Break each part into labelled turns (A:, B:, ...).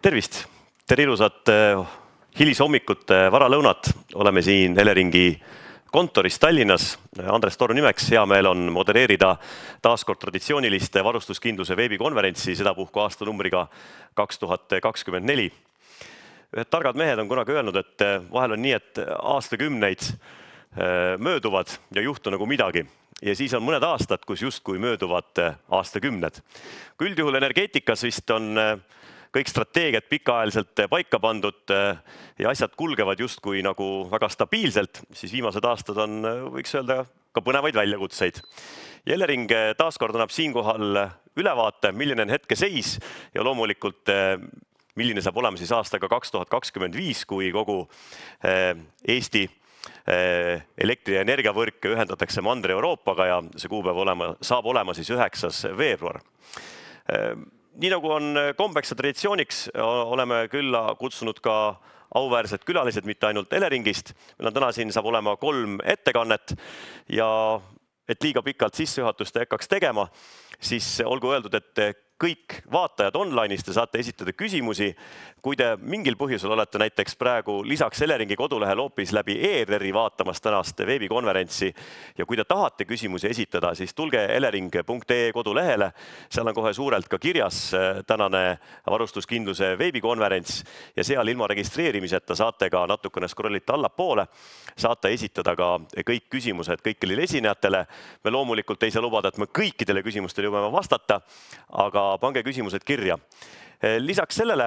A: Tervist! Tere ilusat hilishommikut, varalõunat. Oleme siin Eleringi kontoris Tallinnas. Andres Toru nimeks hea meel on modereerida taaskord traditsiooniliste varustuskindluse veebikonverentsi, sedapuhku aastanumbriga 2024. Ühed targad mehed on kunagi öelnud, et vahel on nii, et aastakümneid mööduvad ja juhtu nagu midagi. Ja siis on mõned aastad, kus justkui mööduvad aastakümned. Kui üldjuhul energeetikas vist on kõik strateegiad pikaajaliselt paika pandud ja asjad kulgevad justkui nagu väga stabiilselt, siis viimased aastad on, võiks öelda, ka põnevaid väljakutseid. Ja Elering taaskord annab siinkohal ülevaate, milline on hetkeseis ja loomulikult milline saab olema siis aastaga 2025, kui kogu Eesti elektri- ja energiavõrke ühendatakse Mandri-Euroopaga ja see kuupäev saab olema siis 9. veebruar. Nii nagu on kombeks ja traditsiooniks, oleme külla kutsunud ka auväärsed külalised, mitte ainult Eleringist. Meil on täna siin saab olema 3 ettekannet ja et liiga pikalt sissejuhatust ei hakkaks tegema, siis olgu öeldud, et kõik vaatajad online'is te saate esitada küsimusi. Kui te mingil põhjusel olete näiteks praegu lisaks Eleringi kodulehel hoopis läbi ERR-i vaatamas tänast veebikonverentsi ja kui te tahate küsimusi esitada, siis tulge elering.ee kodulehele. Seal on kohe suurelt ka kirjas tänane varustuskindluse veebikonverents ja seal ilma registreerimiseta saate ka natukene scrollita allapoole. Saate esitada ka kõik küsimused kõikidele esinejatele. Me loomulikult ei saa lubada, et me kõikidele küsimustele jõuame vastata, aga pange küsimused kirja. Lisaks sellele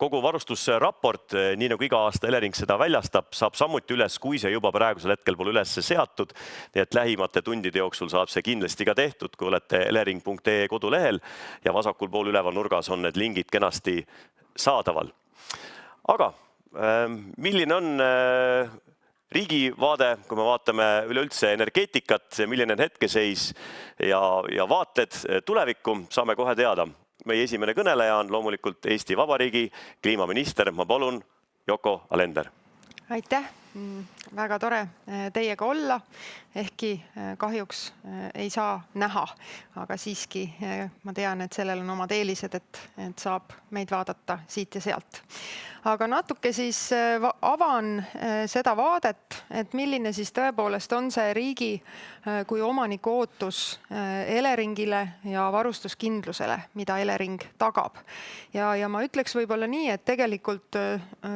A: kogu varustusraport, nii nagu iga aasta Elering seda väljastab, saab samuti üles, kui see juba praegusel hetkel pole üles seatud. Nii et lähimate tundide jooksul saab see kindlasti ka tehtud, kui olete elering.ee kodulehel ja vasakul pool üleval nurgas on need lingid kenasti saadaval. Aga milline on riigi vaade, kui me vaatame üleüldse energeetikat, milline on hetkeseis ja vaated tulevikku, saame kohe teada. Meie esimene kõneleja on loomulikult Eesti Vabariigi kliimaminister. Ma palun Yoko Alender.
B: Aitäh! Väga tore teiega olla, ehkki kahjuks ei saa näha, aga siiski ma tean, et sellel on omad eelised, et saab meid vaadata siit ja sealt. Aga natuke siis avan seda vaadet, et milline siis tõepoolest on see riigi kui omaniku ootus Eleringile ja varustuskindlusele, mida Elering tagab. Ja ma ütleks võib-olla nii, et tegelikult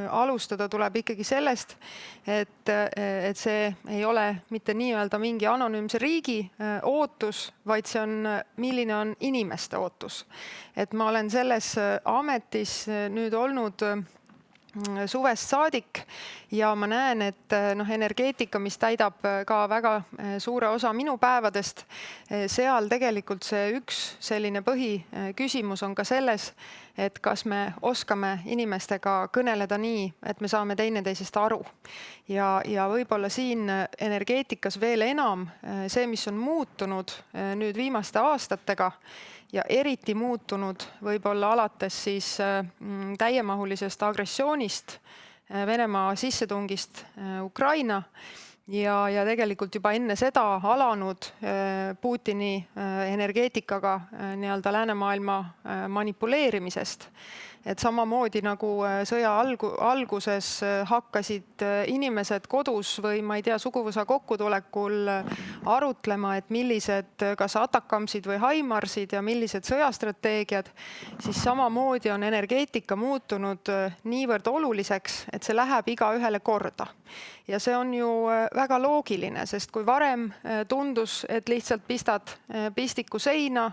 B: alustada tuleb ikkagi sellest, et see ei ole mitte nii-öelda mingi anonüümse riigi ootus, vaid see on, milline on inimeste ootus. Et ma olen selles ametis nüüd olnud suvest saadik ja ma näen, et energeetika, mis täidab ka väga suure osa minu päevadest, seal tegelikult see üks selline põhiküsimus on ka selles, et kas me oskame inimestega kõneleda nii, et me saame teineteisest aru. Ja võib-olla siin energeetikas veel enam see, mis on muutunud nüüd viimaste aastatega ja eriti muutunud võib-olla alates siis täiemahulisest agressioonist, Venemaa sissetungist Ukraina ja tegelikult juba enne seda alanud Putini energeetikaga nii-öelda läänemaailma manipuleerimisest. Et samamoodi nagu sõja alguses hakkasid inimesed kodus või ma ei tea, suguvõsa kokkutulekul arutlema, et millised kas atakamsid või haimarsid ja millised sõjastrateegiad, siis samamoodi on energeetika muutunud niivõrd oluliseks, et see läheb igaühele korda. Ja see on ju väga loogiline, sest kui varem tundus, et lihtsalt pistad pistiku seina,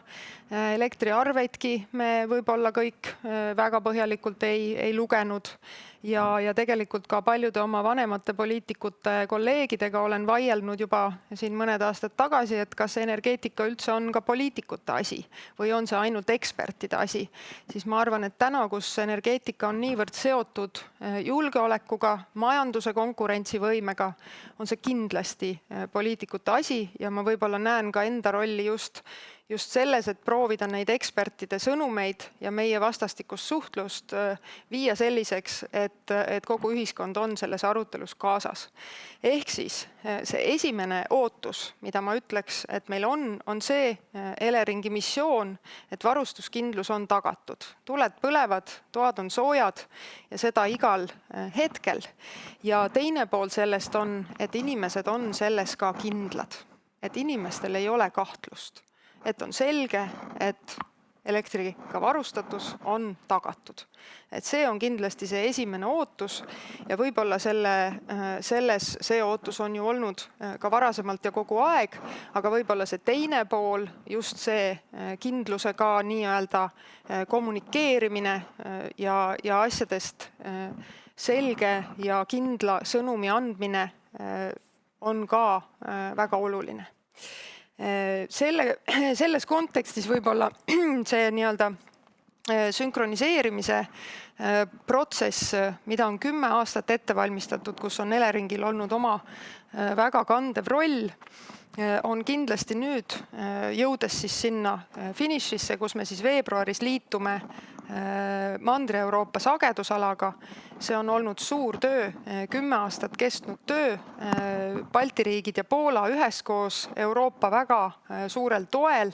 B: elektriarveidki me võib-olla kõik väga põhjalikult ei lugenud ja tegelikult ka paljude oma vanemate poliitikute kolleegidega olen vaielnud juba siin mõned aastad tagasi, et kas energeetika üldse on ka poliitikute asi või on see ainult ekspertide asi. Siis ma arvan, et täna, kus energeetika on niivõrd seotud julgeolekuga, majanduse konkurentsivõimega, on see kindlasti poliitikute asi ja ma võib-olla näen ka enda rolli just selles, et proovida neid ekspertide sõnumeid ja meie vastastikust suhtlust viia selliseks, et et kogu ühiskond on selles arutelus kaasas. Ehk siis see esimene ootus, mida ma ütleks, et meil on see Eleringi missioon, et varustuskindlus on tagatud. Tuled põlevad, toad on soojad ja seda igal hetkel. Ja teine pool sellest on, et inimesed on selles ka kindlad. Et inimestel ei ole kahtlust. Et on selge, et elektriga varustatus on tagatud. Et see on kindlasti see esimene ootus ja võib-olla see ootus on ju olnud ka varasemalt ja kogu aeg, aga võib-olla see teine pool, just see kindlusega nii-öelda kommunikeerimine ja asjadest selge ja kindla sõnumi andmine on ka väga oluline. Selles kontekstis võib-olla see nii-öelda sünkroniseerimise protsess, mida on 10 aastat ette valmistatud, kus on Eleringil olnud oma väga kandev roll, on kindlasti nüüd jõudes siis sinna finišisse, kus me siis veebruaris liitume Mandri-Euroopa sagedusalaga. See on olnud suur töö, 10 aastat kestnud töö, Balti riigid ja Poola üheskoos Euroopa väga suurel toel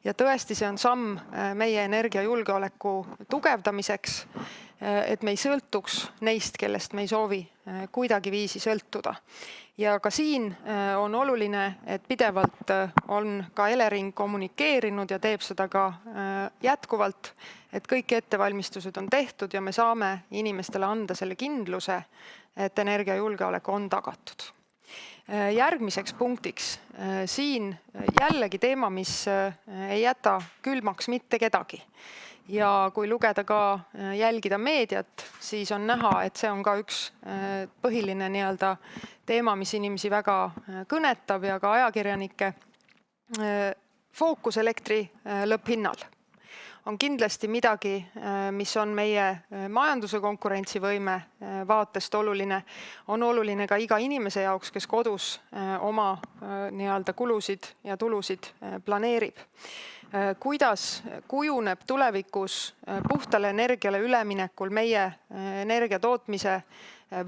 B: ja tõesti see on samm meie energiajulgeoleku tugevdamiseks, et me ei sõltuks neist, kellest me ei soovi kuidagiviisi sõltuda. Ja ka siin on oluline, et pidevalt on ka Elering kommunikeerinud ja teeb seda ka jätkuvalt, et kõik ettevalmistused on tehtud ja me saame inimestele anda selle kindluse, et energiajulgeolek on tagatud. Järgmiseks punktiks siin jällegi teema, mis ei jäta külmaks mitte kedagi. Ja kui lugeda ka jälgida meediat, siis on näha, et see on ka üks põhiline nii-öelda teema, mis inimesi väga kõnetab ja ka ajakirjanike fookus elektri lõpphinnal. On kindlasti midagi, mis on meie majanduse konkurentsivõime vaatest oluline. On oluline ka iga inimese jaoks, kes kodus oma nii-öelda kulusid ja tulusid planeerib. Kuidas kujuneb tulevikus puhtale energiale üleminekul meie energiatootmise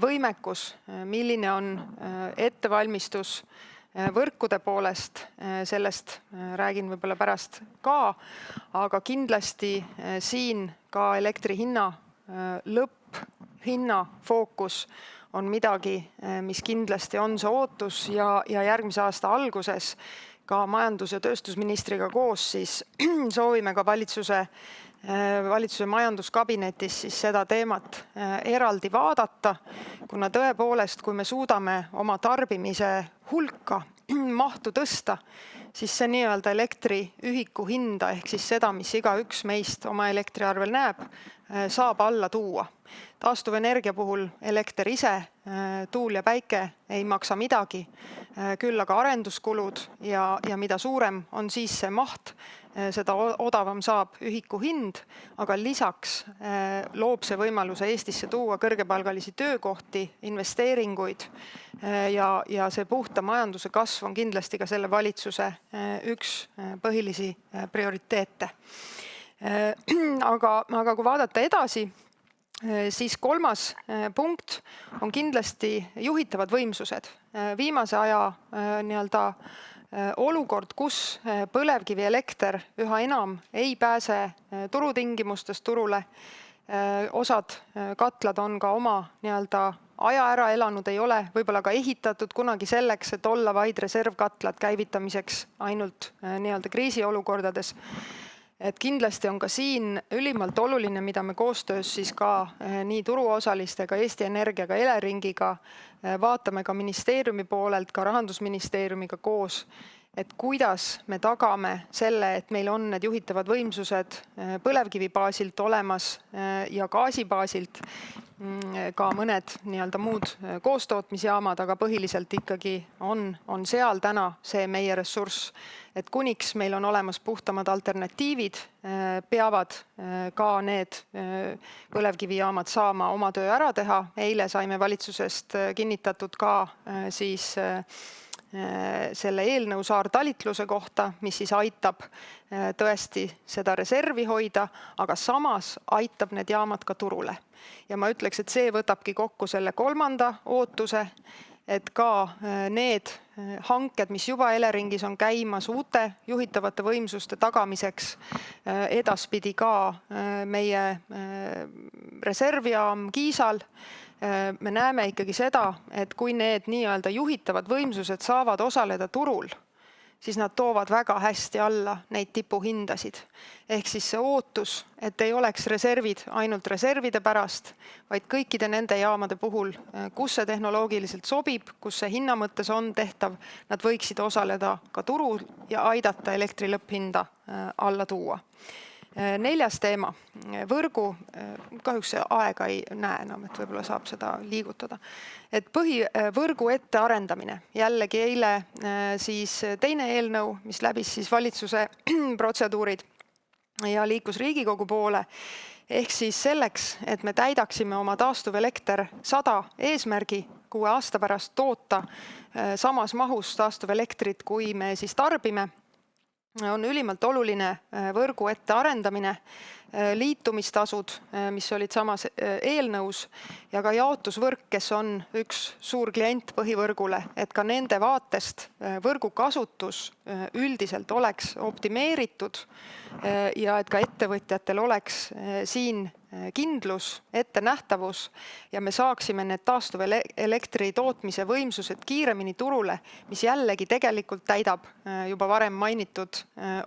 B: võimekus, milline on ettevalmistus võrkude poolest, sellest räägin võib-olla pärast ka, aga kindlasti siin ka elektri hinna lõpphinna fookus on midagi, mis kindlasti on see ootus ja järgmise aasta alguses ka majandus- ja tööstusministriga koos siis soovime ka valitsuse majanduskabinetis siis seda teemat eraldi vaadata, kuna tõepoolest, kui me suudame oma tarbimise hulka mahtu tõsta, siis see nii-öelda elektriühiku hinda ehk siis seda, mis igaüks meist oma elektriarvel näeb, saab alla tuua. Taastuvenergia puhul elekter ise, tuul ja päike ei maksa midagi, küll aga arenduskulud ja mida suurem on siis see maht, seda odavam saab ühiku hind, aga lisaks loob see võimaluse Eestisse tuua kõrgepalgalisi töökohti, investeeringuid ja see puhta majanduse kasv on kindlasti ka selle valitsuse üks põhilisi prioriteete. Aga kui vaadata edasi, siis kolmas punkt on kindlasti juhitavad võimsused. Viimase aja nii-öelda olukord, kus põlevkivielekter üha enam ei pääse turutingimustest turule. Osad katlad on ka oma nii-öelda aja ära elanud, ei ole võib-olla ka ehitatud kunagi selleks, et olla vaid reservkatlad käivitamiseks ainult nii-öelda kriisiolukordades. Et kindlasti on ka siin ülimalt oluline, mida me koostöös siis ka nii turuosalistega, Eesti Energiaga, Eleringiga, vaatame ka ministeeriumi poolelt, ka Rahandusministeeriumiga koos, et kuidas me tagame selle, et meil on need juhitavad võimsused põlevkivi baasilt olemas ja gaasi baasilt, ka mõned nii-öelda muud koostootmisjaamad, aga põhiliselt ikkagi on seal täna see meie ressurss, et kuniks meil on olemas puhtamad alternatiivid, peavad ka need põlevkivijaamad saama oma töö ära teha. Eile saime valitsusest kinnitatud ka siis selle eelnõu saartalitluse kohta, mis siis aitab tõesti seda reservi hoida, aga samas aitab need jaamad ka turule. Ja ma ütleks, et see võtabki kokku selle kolmanda ootuse, et ka need hanked, mis juba Eleringis on käimas uute juhitavate võimsuste tagamiseks, edaspidi ka meie reservjaam Kiisal, me näeme ikkagi seda, et kui need nii-öelda juhitavad võimsused saavad osaleda turul, siis nad toovad väga hästi alla neid tipuhindasid. Ehk siis see ootus, et ei oleks reservid ainult reservide pärast, vaid kõikide nende jaamade puhul, kus see tehnoloogiliselt sobib, kus see hinna mõttes on tehtav, nad võiksid osaleda ka turul ja aidata elektri lõpphinda alla tuua. Neljas teema, võrgu, kahjuks see aega ei näe enam, et võib-olla saab seda liigutada. Et põhivõrgu ettearendamine, jällegi eile siis teine eelnõu, mis läbis siis valitsuse protseduurid ja liikus Riigikogu poole, ehk siis selleks, et me täidaksime oma taastuvelekter 100 eesmärgi 6 aasta pärast toota samas mahus taastuvelektrit, kui me siis tarbime, on ülimalt oluline võrgu ettearendamine, liitumistasud, mis olid samas eelnõus, ja ka jaotusvõrk, kes on üks suur klient põhivõrgule, et ka nende vaatest võrgu kasutus üldiselt oleks optimeeritud ja et ka ettevõtjatel oleks siin kindlus, ettenähtavus ja me saaksime need taastuvelektri tootmise võimsused kiiremini turule, mis jällegi tegelikult täidab juba varem mainitud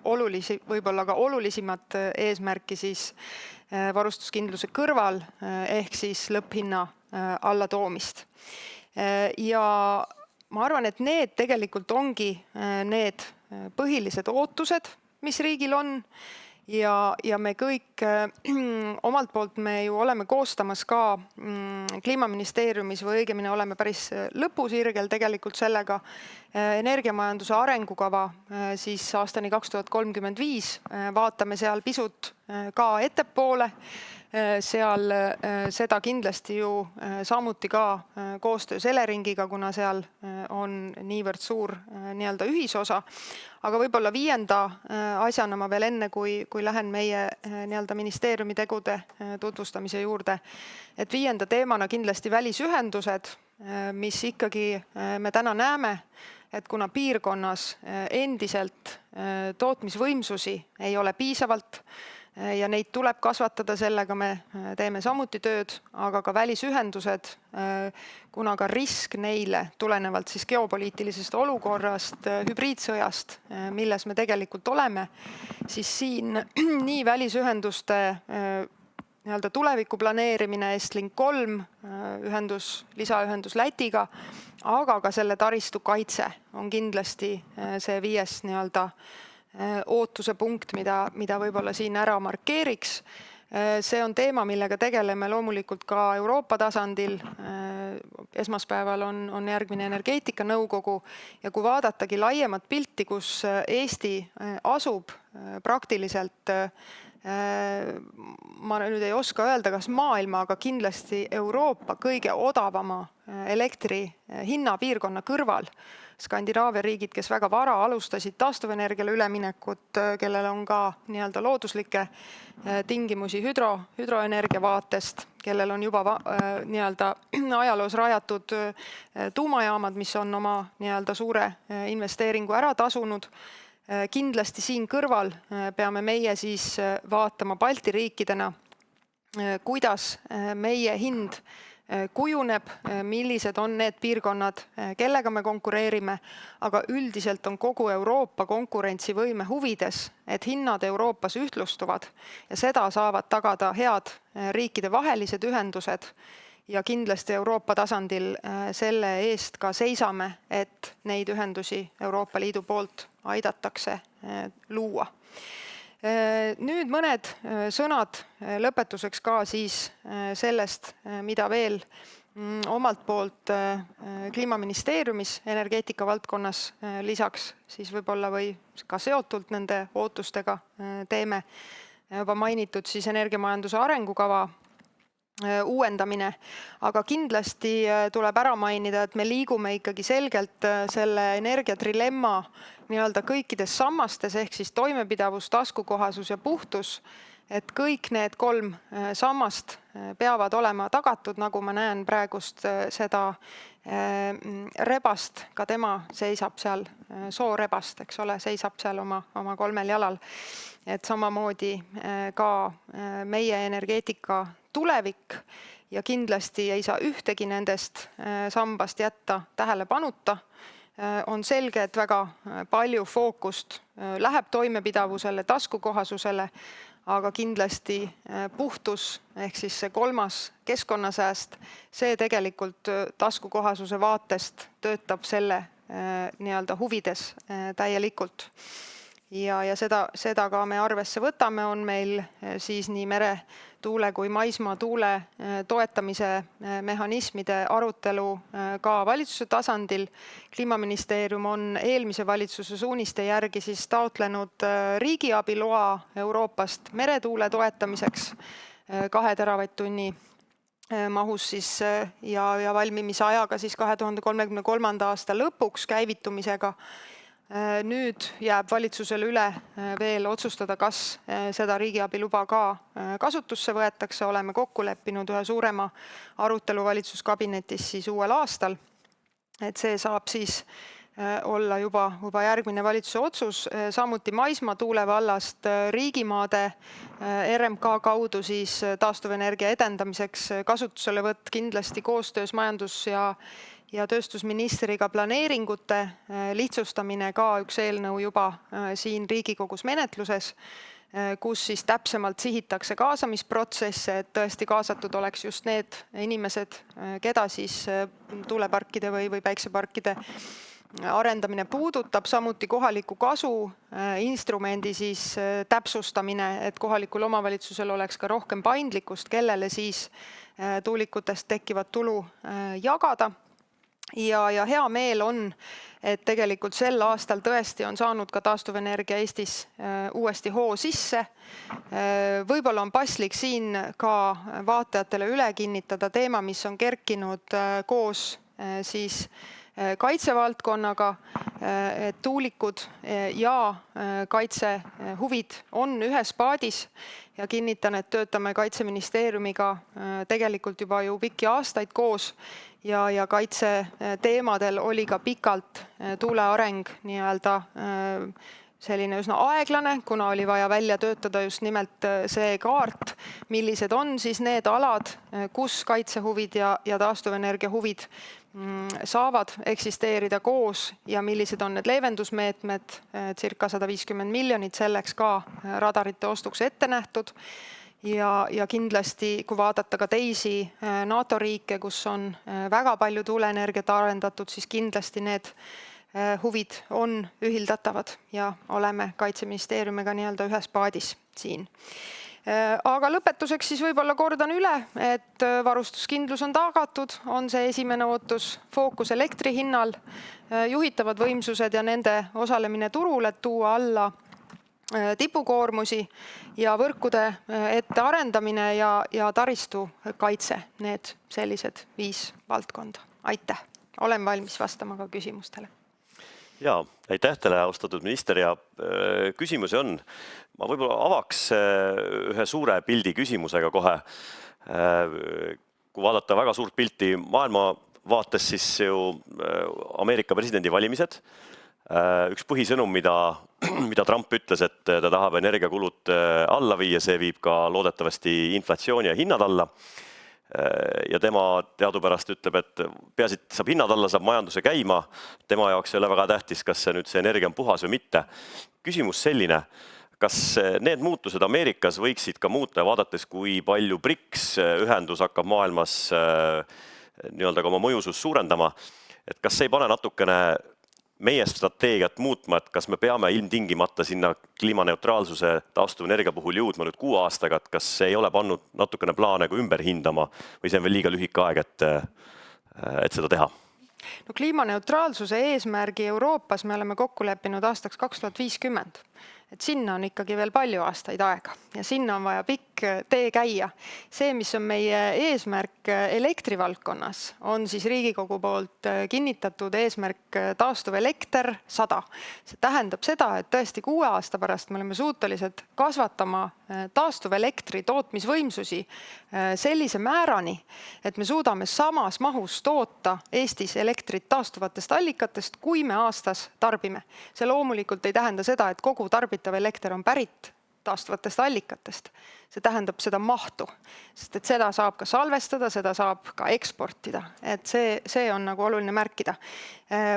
B: võib-olla ka olulisemat eesmärki siis varustuskindluse kõrval ehk siis lõpphinna allatoomist. Ja ma arvan, et need tegelikult ongi need põhilised ootused, mis riigil on. Ja me kõik omalt poolt me ju oleme koostamas ka Kliimaministeeriumis või õigemini oleme päris lõpusirgel tegelikult sellega energiamajanduse arengukava siis aastani 2035. Vaatame seal pisut ka ettepoole. Seal seda kindlasti ju samuti ka koostöös Eleringiga, kuna seal on niivõrd suur nii-öelda ühisosa. Aga võib-olla 5. asjana ma veel enne, kui lähen meie nii-öelda ministeeriumi tegude tutvustamise juurde, et 5. teemana kindlasti välisühendused, mis ikkagi me täna näeme, et kuna piirkonnas endiselt tootmisvõimsusi ei ole piisavalt, ja neid tuleb kasvatada, sellega me teeme samuti tööd, aga ka välisühendused, kuna ka risk neile tulenevalt siis geopoliitilisest olukorrast, hübriidsõjast, milles me tegelikult oleme, siis siin nii välisühenduste nii-öelda tuleviku planeerimine, Estlink 3, lisaühendus Lätiga, aga ka selle taristu kaitse on kindlasti see 5. nii-öelda ootuse punkt, mida võib-olla siin ära markeeriks. See on teema, millega tegeleme loomulikult ka Euroopa tasandil. Esmaspäeval on järgmine energeetikanõukogu ja kui vaadatagi laiemat pilti, kus Eesti asub praktiliselt, ma nüüd ei oska öelda, kas maailma, aga kindlasti Euroopa kõige odavama elektri hinnapiirkonna kõrval, Skandinaavia riigid, kes väga vara alustasid taastuvenergiale üleminekut, kellel on ka nii-öelda looduslikke tingimusi hüdroenergia vaatest, kellel on juba nii-öelda ajaloos rajatud tuumajaamad, mis on oma nii-öelda suure investeeringu ära tasunud. Kindlasti siin kõrval peame meie siis vaatama Balti riikidena, kuidas meie hind kujuneb, millised on need piirkonnad, kellega me konkureerime, aga üldiselt on kogu Euroopa konkurentsivõime huvides, et hinnad Euroopas ühtlustuvad ja seda saavad tagada head riikide vahelised ühendused ja kindlasti Euroopa tasandil selle eest ka seisame, et neid ühendusi Euroopa Liidu poolt aidatakse luua. Nüüd mõned sõnad lõpetuseks ka siis sellest, mida veel omalt poolt Kliimaministeeriumis energeetika valdkonnas lisaks siis võib-olla või ka seotult nende ootustega teeme. Juba mainitud siis energiamajanduse arengukava uuendamine, aga kindlasti tuleb ära mainida, et me liigume ikkagi selgelt selle energiatrilemma nii-öelda kõikides sammastes ehk siis toimepidavus, taskukohasus ja puhtus, et kõik need 3 sammast peavad olema tagatud, nagu ma näen praegust seda rebast, ka tema seisab seal, soorebast, eks ole, seisab seal oma 3 jalal. Et samamoodi ka meie energeetika tulevik ja kindlasti ei saa ühtegi nendest sambast jätta tähelepanuta. On selge, et väga palju fookust läheb toimepidavusele, taskukohasusele, aga kindlasti puhtus ehk siis see 3. keskkonnasääst, see tegelikult taskukohasuse vaatest töötab selle nii-öelda huvides täielikult. Ja seda ka me arvesse võtame, on meil siis nii meretuule kui maismaa tuule toetamise mehhanismide arutelu ka valitsuse tasandil. Kliimaministeerium on eelmise valitsuse suuniste järgi siis taotlenud riigiabiloa Euroopast meretuule toetamiseks 2 teravatt-tunni mahus siis ja valmimise ajaga siis 2033. aasta lõpuks käivitumisega. Nüüd jääb valitsusele üle veel otsustada, kas seda riigiabiluba ka kasutusse võetakse. Oleme kokku leppinud ühe suurema arutelu valitsuskabinetis siis uuel aastal. Et see saab siis olla juba järgmine valitsuse otsus. Samuti maismaa tuule vallast riigimaade RMK kaudu siis taastuvenergia edendamiseks kasutuselevõtt kindlasti koostöös majandus- ja tööstusministriga planeeringute lihtsustamine ka üks eelnõu juba siin Riigikogus menetluses, kus siis täpsemalt sihitakse kaasamisprotsesse, et tõesti kaasatud oleks just need inimesed, keda siis tuuleparkide või päikseparkide arendamine puudutab, samuti kohaliku kasu instrumendi siis täpsustamine, et kohalikul omavalitsusel oleks ka rohkem paindlikkust, kellele siis tuulikutest tekkivat tulu jagada. Ja hea meel on, et tegelikult sel aastal tõesti on saanud ka taastuvenergia Eestis uuesti hoo sisse. Võib-olla on paslik siin ka vaatajatele üle kinnitada teema, mis on kerkinud koos siis kaitsevaldkonnaga, et tuulikud ja kaitsehuvid on ühes paadis ja kinnitan, et töötame Kaitseministeeriumiga tegelikult juba ju pikki aastaid koos ja kaitse teemadel oli ka pikalt tuule areng nii-öelda selline üsna aeglane, kuna oli vaja välja töötada just nimelt see kaart, millised on siis need alad, kus kaitsehuvid ja taastuvenergia huvid saavad eksisteerida koos ja millised on need leevendusmeetmed, circa 150 miljonit selleks ka radarite ostuks ette nähtud. Ja kindlasti, kui vaadata ka teisi NATO riike, kus on väga palju tuuleenergiat arendatud, siis kindlasti need huvid on ühildatavad ja oleme Kaitseministeeriumiga nii-öelda ühes paadis siin. Aga lõpetuseks siis võib-olla kordan üle, et varustuskindlus on tagatud, on see esimene ootus, fookus elektri hinnal, juhitavad võimsused ja nende osalemine turul, et tuua alla tipukoormusi ja võrkude ette arendamine ja taristu kaitse, need sellised 5 valdkonda. Aitäh! Olen valmis vastama ka küsimustele.
A: Ja, aitäh teile, austatud minister, ja küsimusi on. Ma võib-olla avaks ühe suure pildi küsimusega kohe. Kui vaadata väga suurt pilti maailma vaates, siis ju Ameerika presidendi valimised. Üks põhisõnum, mida Trump ütles, et ta tahab energiakulud alla viia, see viib ka loodetavasti inflatsiooni ja hinnad alla. Ja tema teadupärast ütleb, et peaasi, et saab hinnad alla, saab majanduse käima. Tema jaoks ei ole väga tähtis, kas see energia on puhas või mitte. Küsimus selline, kas need muutused Ameerikas võiksid ka muuta, vaadates, kui palju BRICS ühendus hakkab maailmas nii-öelda ka oma mõjusust suurendama, et kas ei pane natukene meie strateegiat muutma, et kas me peame ilmtingimata sinna kliimaneutraalsuse taastuvenergia puhul jõudma nüüd 6 aastaga, et kas ei ole pannud natukene plaane kui ümber hindama või see on veel liiga lühike aeg, et seda teha?
B: No, kliimaneutraalsuse eesmärgi Euroopas me oleme kokku leppinud aastaks 2050. Et sinna on ikkagi veel palju aastaid aega ja sinna on vaja pikk pikk tee käia. See, mis on meie eesmärk elektrivaldkonnas, on siis Riigikogu poolt kinnitatud eesmärk taastuvelekter 100. See tähendab seda, et tõesti 6 aasta pärast me oleme suutelised kasvatama taastuvelektri tootmisvõimsusi sellise määrani, et me suudame samas mahus toota Eestis elektrit taastuvatest allikatest, kui me aastas tarbime. See loomulikult ei tähenda seda, et kogu tarbitav elekter on pärit taastuvatest allikatest. See tähendab seda mahtu, sest et seda saab ka salvestada, seda saab ka eksportida. Et see on nagu oluline märkida.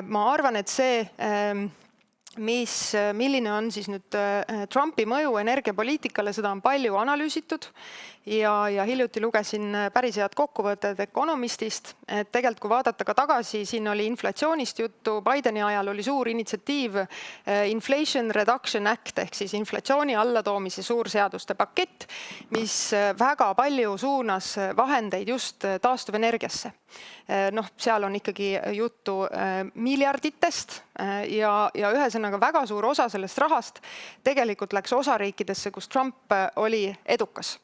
B: Ma arvan, et see, milline on siis nüüd Trumpi mõju energiapoliitikale, seda on palju analüüsitud ja hiljuti lugesin päris head kokkuvõtted Economistist, et tegelikult kui vaadata ka tagasi, siin oli inflatsioonist juttu, Bideni ajal oli suur initsiatiiv Inflation Reduction Act ehk siis inflatsiooni allatoomise suurseaduste pakett, mis väga palju suunas vahendeid just taastuvenergiasse. Seal on ikkagi juttu miljarditest ja ühesõnaga väga suur osa sellest rahast tegelikult läks osariikidesse, kus Trump oli edukas.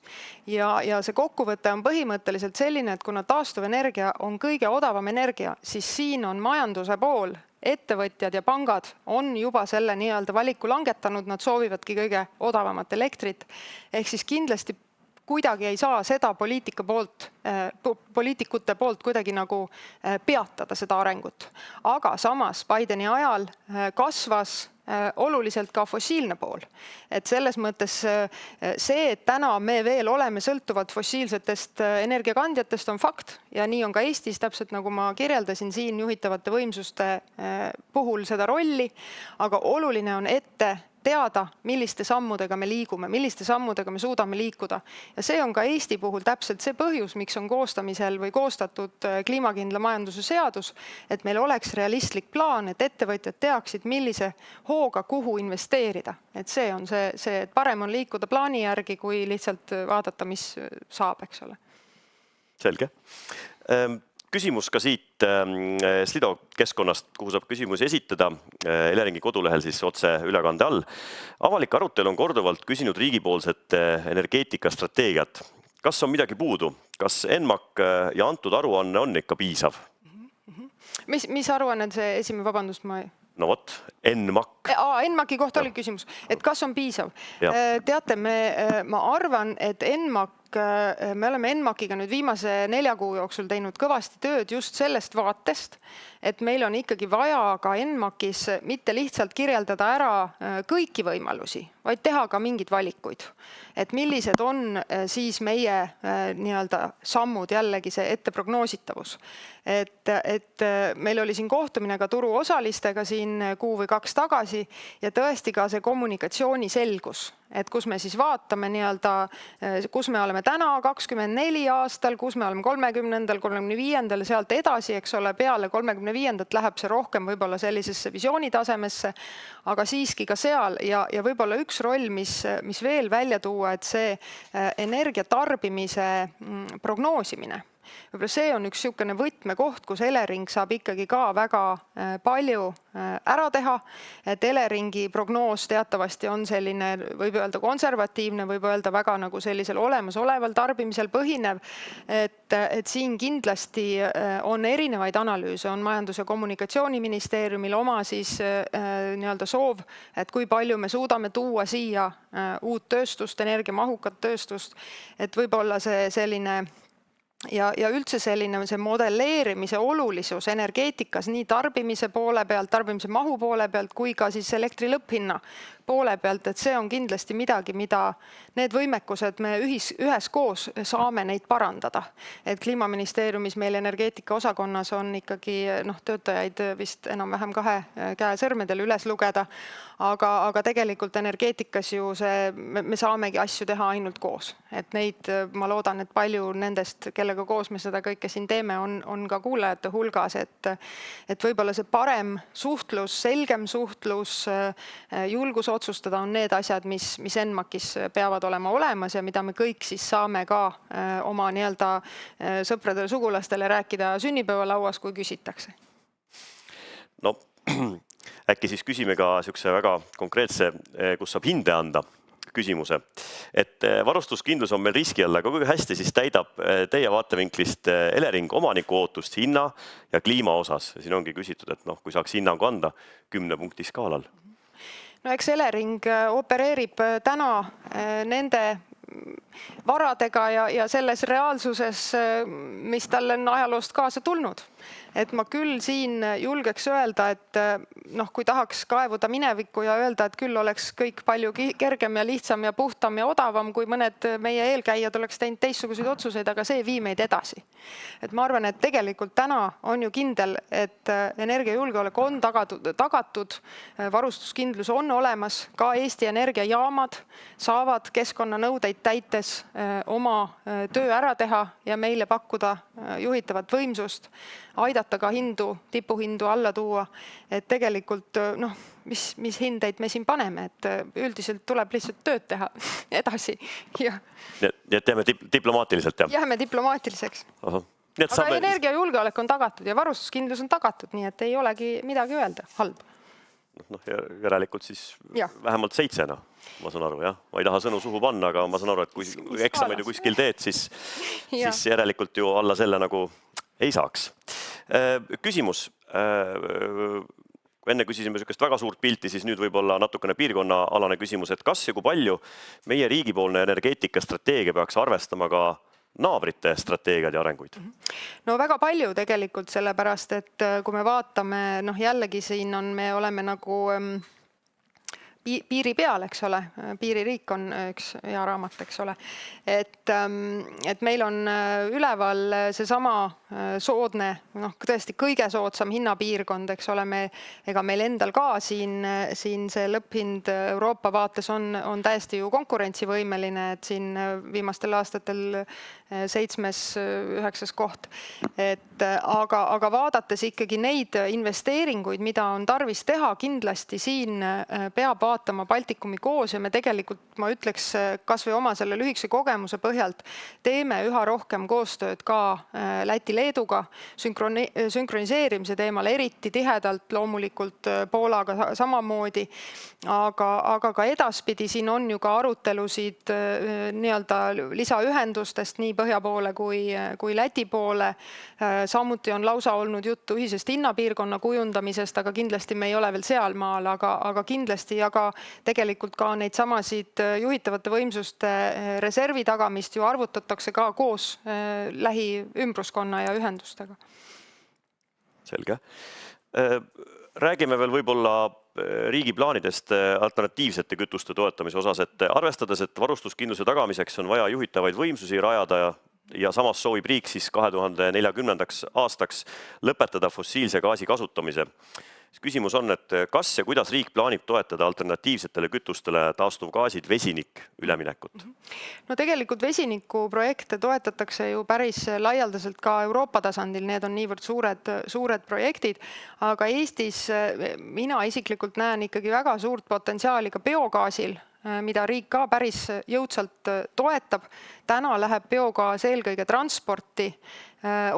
B: Ja see kokkuvõte on põhimõtteliselt selline, et kuna taastuvenergia on kõige odavam energia, siis siin on majanduse pool, ettevõtjad ja pangad on juba selle nii-öelda valiku langetanud, nad soovivadki kõige odavamat elektrit. Ehk siis kindlasti kuidagi ei saa seda poliitikute poolt kuidagi nagu peatada seda arengut. Aga samas Bideni ajal kasvas oluliselt ka fossiilne pool. Et selles mõttes see, et täna me veel oleme sõltuvad fossiilsetest energiakandjatest, on fakt. Ja nii on ka Eestis, täpselt nagu ma kirjeldasin siin juhitavate võimsuste puhul seda rolli. Aga oluline on ette teada, milliste sammudega me liigume, milliste sammudega me suudame liikuda. Ja see on ka Eesti puhul täpselt see põhjus, miks on koostamisel või koostatud kliimakindla majanduse seadus, et meil oleks realistlik plaan, et ettevõtjad teaksid, millise hooga kuhu investeerida. Et see on see, et parem on liikuda plaani järgi, kui lihtsalt vaadata, mis saab, eks ole.
A: Selge. Küsimus ka siit Slido keskkonnast, kuhu saab küsimusi esitada Eleringi kodulehel siis otse ülekande all. Avalik arutelu on korduvalt küsinud riigipoolset energeetikastrateegiat. Kas on midagi puudu? Kas ENMAK ja antud aruanne on ikka piisav?
B: Mis aruanne see esimene, vabandust, ma ei...
A: No vot, ENMAK.
B: ENMAK-i kohta oli küsimus, et kas on piisav? Teate, ma arvan, et me oleme ENMAK-iga nüüd viimase 4 kuu jooksul teinud kõvasti tööd just sellest vaatest, et meil on ikkagi vaja ka ENMAK-is mitte lihtsalt kirjeldada ära kõiki võimalusi, vaid teha ka mingid valikuid. Et millised on siis meie nii-öelda sammud, jällegi see etteprognoositavus. Et meil oli siin kohtumine ka turuosalistega siin 1 kuu või 2 tagasi ja tõesti ka see kommunikatsiooni selgus. Et kus me siis vaatame nii-öelda, kus me oleme täna 24 aastal, kus me oleme 30., 35. sealt edasi, eks ole, peale 35. läheb see rohkem võib-olla sellisesse visioonitasemesse, aga siiski ka seal ja võib-olla üks roll, mis veel välja tuua, et see energiatarbimise prognoosimine. Võib-olla see on üks niisugune võtmekoht, kus Elering saab ikkagi ka väga palju ära teha, et Eleringi prognoos teatavasti on selline, võib öelda konservatiivne, võib öelda väga nagu sellisel olemasoleval tarbimisel põhinev, et siin kindlasti on erinevaid analüüse, on Majandus- ja Kommunikatsiooniministeeriumil oma siis nii-öelda soov, et kui palju me suudame tuua siia uut tööstust, energiamahukat tööstust, et võib-olla see selline ja üldse selline see modelleerimise olulisus energeetikas nii tarbimise poole pealt, tarbimise mahu poole pealt, kui ka siis elektri lõpphinna poole pealt, et see on kindlasti midagi, mida need võimekused me üheskoos saame neid parandada. Et Kliimaministeeriumis meil energeetika osakonnas on ikkagi töötajaid vist enam-vähem 2 käe sõrmedel üles lugeda, aga tegelikult energeetikas ju me saamegi asju teha ainult koos. Et neid, ma loodan, et palju nendest, kellega koos me seda kõike siin teeme, on ka kuulajate hulgas, et võib-olla see parem suhtlus, selgem suhtlus, julgus otsustada on need asjad, mis ENMAK-is peavad olema olemas ja mida me kõik siis saame ka oma nii-öelda sõpradele, sugulastele rääkida sünnipäevalauas, kui küsitakse.
A: No äkki siis küsime ka niisuguse väga konkreetse, kus saab hinde anda. küsimuse. Et varustuskindlus on meil riski all, aga kui hästi siis täidab teie vaatevinklist Elering omaniku ootust hinna ja kliima osas? Siin ongi küsitud, et kui saaks hinnangu anda 10 punkti skaalal.
B: No eks Elering opereerib täna nende varadega ja selles reaalsuses, mis talle on ajaloost kaasa tulnud. Et ma küll siin julgeks öelda, et kui tahaks kaevuda minevikku ja öelda, et küll oleks kõik palju kergem ja lihtsam ja puhtam ja odavam, kui mõned meie eelkäijad oleks teinud teistsuguseid otsuseid, aga see vii meid edasi. Et ma arvan, et tegelikult täna on ju kindel, et energiajulgeolek on tagatud, varustuskindlus on olemas, ka Eesti energiajaamad saavad keskkonnanõudeid täites oma töö ära teha ja meile pakkuda juhitavat võimsust, aidata ka tipuhindu alla tuua, et tegelikult mis hindeid me siin paneme, et üldiselt tuleb lihtsalt tööd teha edasi.
A: Nii et jääme diplomaatiliselt, jah?
B: Jääme diplomaatiliseks. Aga energiajulgeolek on tagatud ja varustuskindlus on tagatud, nii et ei olegi midagi öelda halb.
A: Järelikult siis vähemalt 7, ma saan aru, jah. Ma ei taha sõnu suhu panna, aga ma saan aru, et kui eksameid ju kuskil teed, siis järelikult ju alla selle nagu ei saaks. Küsimus. Enne küsisime sellist väga suurt pilti, siis nüüd võib-olla natukene piirkonnaalane küsimus, et kas ja kui palju meie riigipoolne energeetikastrateegia peaks arvestama ka naabrite strateegiad ja arenguid?
B: No väga palju tegelikult, sellepärast, et kui me vaatame, jällegi siin me oleme nagu piiri peal, eks ole, piiririik on üks hea raamat, eks ole, et meil on üleval seesama soodne, tõesti kõige soodsam hinnapiirkond, eks ole, ega meil endal ka siin see lõpphind Euroopa vaates on täiesti ju konkurentsivõimeline, et siin viimastel aastatel 7.–9. koht. Aga vaadates ikkagi neid investeeringuid, mida on tarvis teha, kindlasti siin peab vaatama Baltikumi koos ja me tegelikult, ma ütleks, kas või oma selle lühikese kogemuse põhjalt teeme üha rohkem koostööd ka Läti-Leeduga sünkroniseerimise teemal, eriti tihedalt loomulikult Poolaga samamoodi, aga ka edaspidi siin on ju ka arutelusid nii-öelda lisaühendustest nii põhja poole kui Läti poole. Samuti on lausa olnud juttu ühisest hinnapiirkonna kujundamisest, aga kindlasti me ei ole veel sealmaal, aga kindlasti ja ka tegelikult ka neid samasid juhitavate võimsuste reservi tagamist ju arvutatakse ka koos lähiümbruskonna ja ühendustega.
A: Selge. Räägime veel võib-olla riigi plaanidest alternatiivsete kütuste toetamise osas, et arvestades, et varustuskindluse tagamiseks on vaja juhitavaid võimsusi rajada ja samas soovib riik siis 2040. aastaks lõpetada fossiilse gaasi kasutamise. Küsimus on, et kas ja kuidas riik plaanib toetada alternatiivsetele kütustele taastuvgaasid, vesinik üleminekut?
B: No tegelikult vesinikuprojekte toetatakse ju päris laialdaselt ka Euroopa tasandil, need on niivõrd suured projektid, aga Eestis mina isiklikult näen ikkagi väga suurt potentsiaali ka biogaasil, mida riik ka päris jõudsalt toetab. Täna läheb biogaas eelkõige transporti,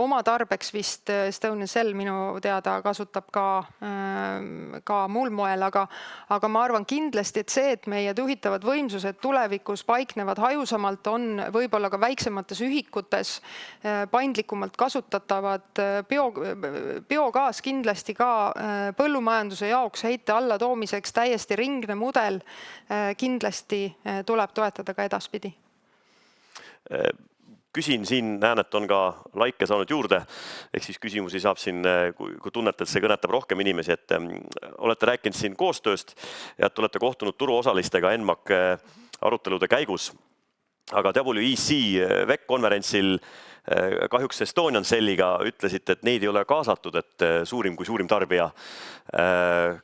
B: oma tarbeks vist Estonian Cell minu teada kasutab ka muul moel, aga ma arvan kindlasti, et see, et meie juhitavad võimsused tulevikus paiknevad hajusamalt, on võib-olla ka väiksemates ühikutes paindlikumalt kasutatavad biogaas kindlasti ka põllumajanduse jaoks heite alla toomiseks täiesti ringne mudel kindlasti tuleb toetada ka edaspidi.
A: Küsin siin, näen, et on ka laike saanud juurde, ehk siis küsimusi saab siin, kui tunnete, et see kõnetab rohkem inimesi, et olete rääkinud siin koostööst ja et olete kohtunud turuosalistega ENMAK arutelude käigus, aga WEC VEC-konverentsil kahjuks Estonian Celliga ütlesite, et neid ei ole kaasatud, et suurim kui suurim tarbija.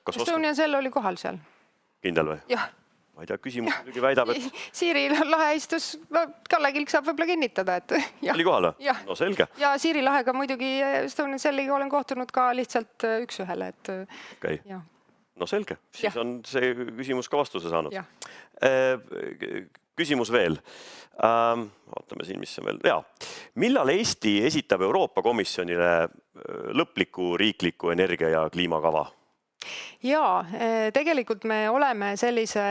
B: Estonian Cell oli kohal seal.
A: Kindel või?
B: Jah.
A: Ma ei tea, küsimus muidugi väidab, et...
B: Siiri Lahe istus, Kalle Kilk saab võib-olla kinnitada, et...
A: Oli kohal? No selge.
B: Ja Siiri Lahega muidugi Estonian Celliga olen kohtunud ka lihtsalt üks-ühele, et...
A: Okay. No selge, siis on see küsimus ka vastuse saanud. Küsimus veel. Vaatame siin, mis on veel... Millal Eesti esitab Euroopa Komisjonile lõpliku riikliku energia- ja kliimakava?
B: Tegelikult me oleme sellise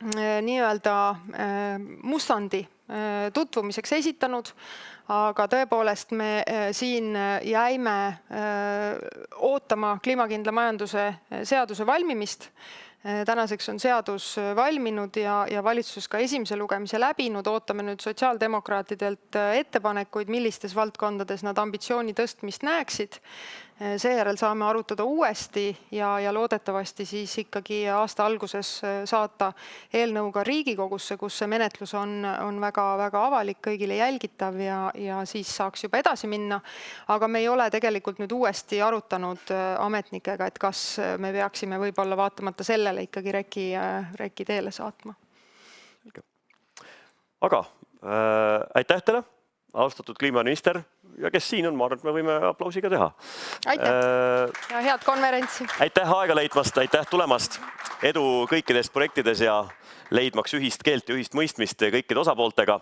B: nii-öelda mustandi tutvumiseks esitanud, aga tõepoolest me siin jäime ootama kliimakindla majanduse seaduse valmimist. Tänaseks on seadus valminud ja valitsus ka esimese lugemise läbinud. Ootame nüüd sotsiaaldemokraatidelt ettepanekuid, millistes valdkondades nad ambitsiooni tõstmist näeksid. Seejärel saame arutada uuesti ja loodetavasti siis ikkagi aasta alguses saata eelnõuga Riigikogusse, kus see menetlus on väga avalik, kõigile jälgitav ja siis saaks juba edasi minna. Aga me ei ole tegelikult nüüd uuesti arutanud ametnikega, et kas me peaksime võib-olla vaatamata sellele ikkagi reki teele saatma.
A: Aga aitäh teile, austatud kliimaminister, ja kes siin on, ma arvan, et me võime aplausiga teha.
B: Aitäh ja head konverentsi.
A: Aitäh aega leidmast, aitäh tulemast. Edu kõikides projektides ja leidmaks ühist keelt ja ühist mõistmist kõikide osapooltega.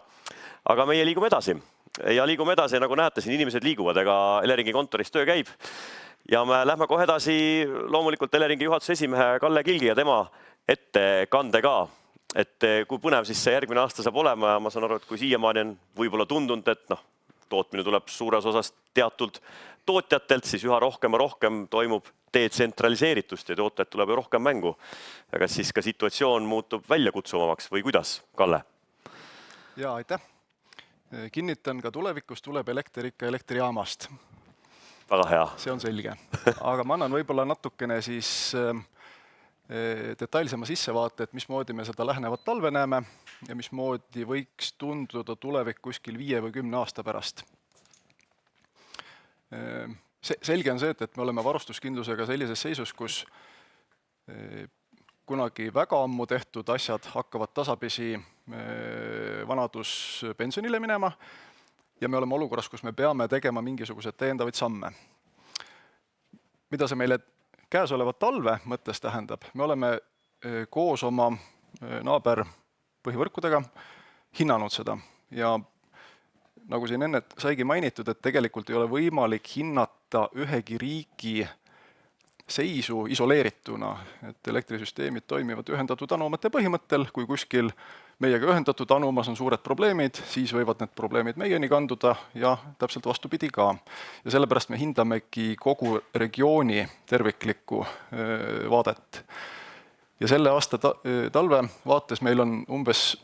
A: Aga meie liigume edasi. Ja liigume edasi, nagu näete, siin inimesed liiguvad, ega Eleringi kontoris töö käib. Ja me lähme kohe edasi loomulikult Eleringi juhatuse esimehe Kalle Kilgi ja tema ettekandega. Et kui põnev siis see järgmine aasta saab olema ja ma saan aru, et kui siiamaani on võib-olla tundunud, et tootmine tuleb suures osas teatud tootjatelt, siis üha rohkem ja rohkem toimub detsentraliseeritust ja tootjad tuleb ju rohkem mängu. Aga siis ka situatsioon muutub väljakutsuvamaks või kuidas, Kalle?
C: Ja, aitäh. Kinnitan, ka tulevikus tuleb elekter ikka elektrijaamast.
A: Väga hea.
C: See on selge. Aga ma annan võib-olla natukene siis detailsema sissevaate, et mismoodi me seda lähenevat talve näeme ja mismoodi võiks tunduda tulevik kuskil 5 või 10 aasta pärast. Selge on see, et me oleme varustuskindlusega sellises seisus, kus kunagi väga ammu tehtud asjad hakkavad tasapisi vanaduspensionile minema ja me oleme olukorras, kus me peame tegema mingisugused täiendavaid samme. Mida see meile käesolevat talve mõttes tähendab? Me oleme koos oma naaber põhivõrkudega hinnanud seda ja nagu siin enne saigi mainitud, et tegelikult ei ole võimalik hinnata ühegi riigi seisu isoleerituna, et elektrisüsteemid toimivad ühendatud anumate põhimõttel, kui kuskil meiega ühendatud anumas on suured probleemid, siis võivad need probleemid meieni kanduda ja täpselt vastupidi ka. Ja sellepärast me hindamegi kogu regiooni terviklikku vaadet. Ja selle aasta talve vaates meil on umbes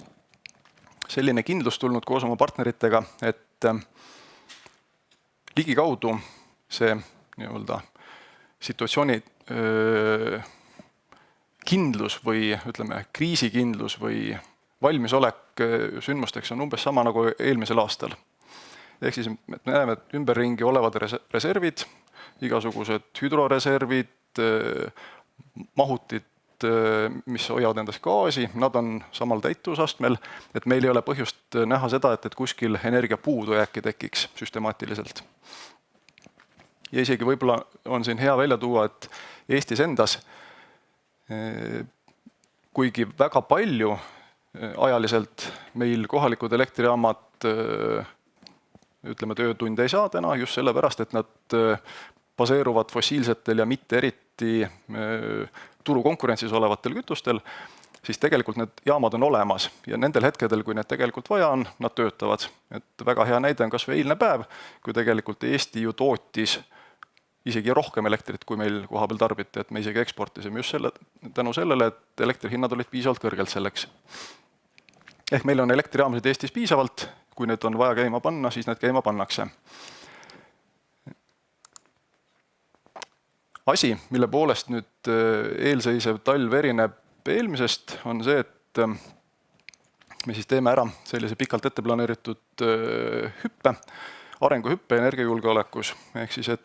C: selline kindlus tulnud koos oma partneritega, et ligikaudu see nii-öelda situatsiooni kindlus või ütleme kriisikindlus või valmisolek sündmusteks on umbes sama nagu eelmisel aastal. Ehk siis me näeme, et ümberringi olevad reservid, igasugused hüdroreservid, mahutid, mis hoiavad endas gaasi, nad on samal täituvusastmel, et meil ei ole põhjust näha seda, et kuskil energia puudujääki tekiks süstemaatiliselt. Ja isegi võib-olla on siin hea välja tuua, et Eestis endas, kuigi väga palju ajaliselt meil kohalikud elektrijaamad ütleme, töötunde ei saa täna just sellepärast, et nad baseeruvad fossiilsetel ja mitte eriti turukonkurentsis olevatel kütustel, siis tegelikult need jaamad on olemas ja nendel hetkedel, kui need tegelikult vaja on, nad töötavad. Et väga hea näide on kas või eilne päev, kui tegelikult Eesti ju tootis isegi rohkem elektrit, kui meil koha peal tarbiti, et me isegi eksportisime just tänu sellele, et elektrihinnad olid piisavalt kõrgelt selleks. Ehk meil on elektrijaamasid Eestis piisavalt, kui need on vaja käima panna, siis need käima pannakse. Asi, mille poolest nüüd eelseisev talv erineb eelmisest, on see, et me siis teeme ära sellise pikalt ette planeeritud hüppe, arenguhüppe energiajulgeolekus, ehk siis, et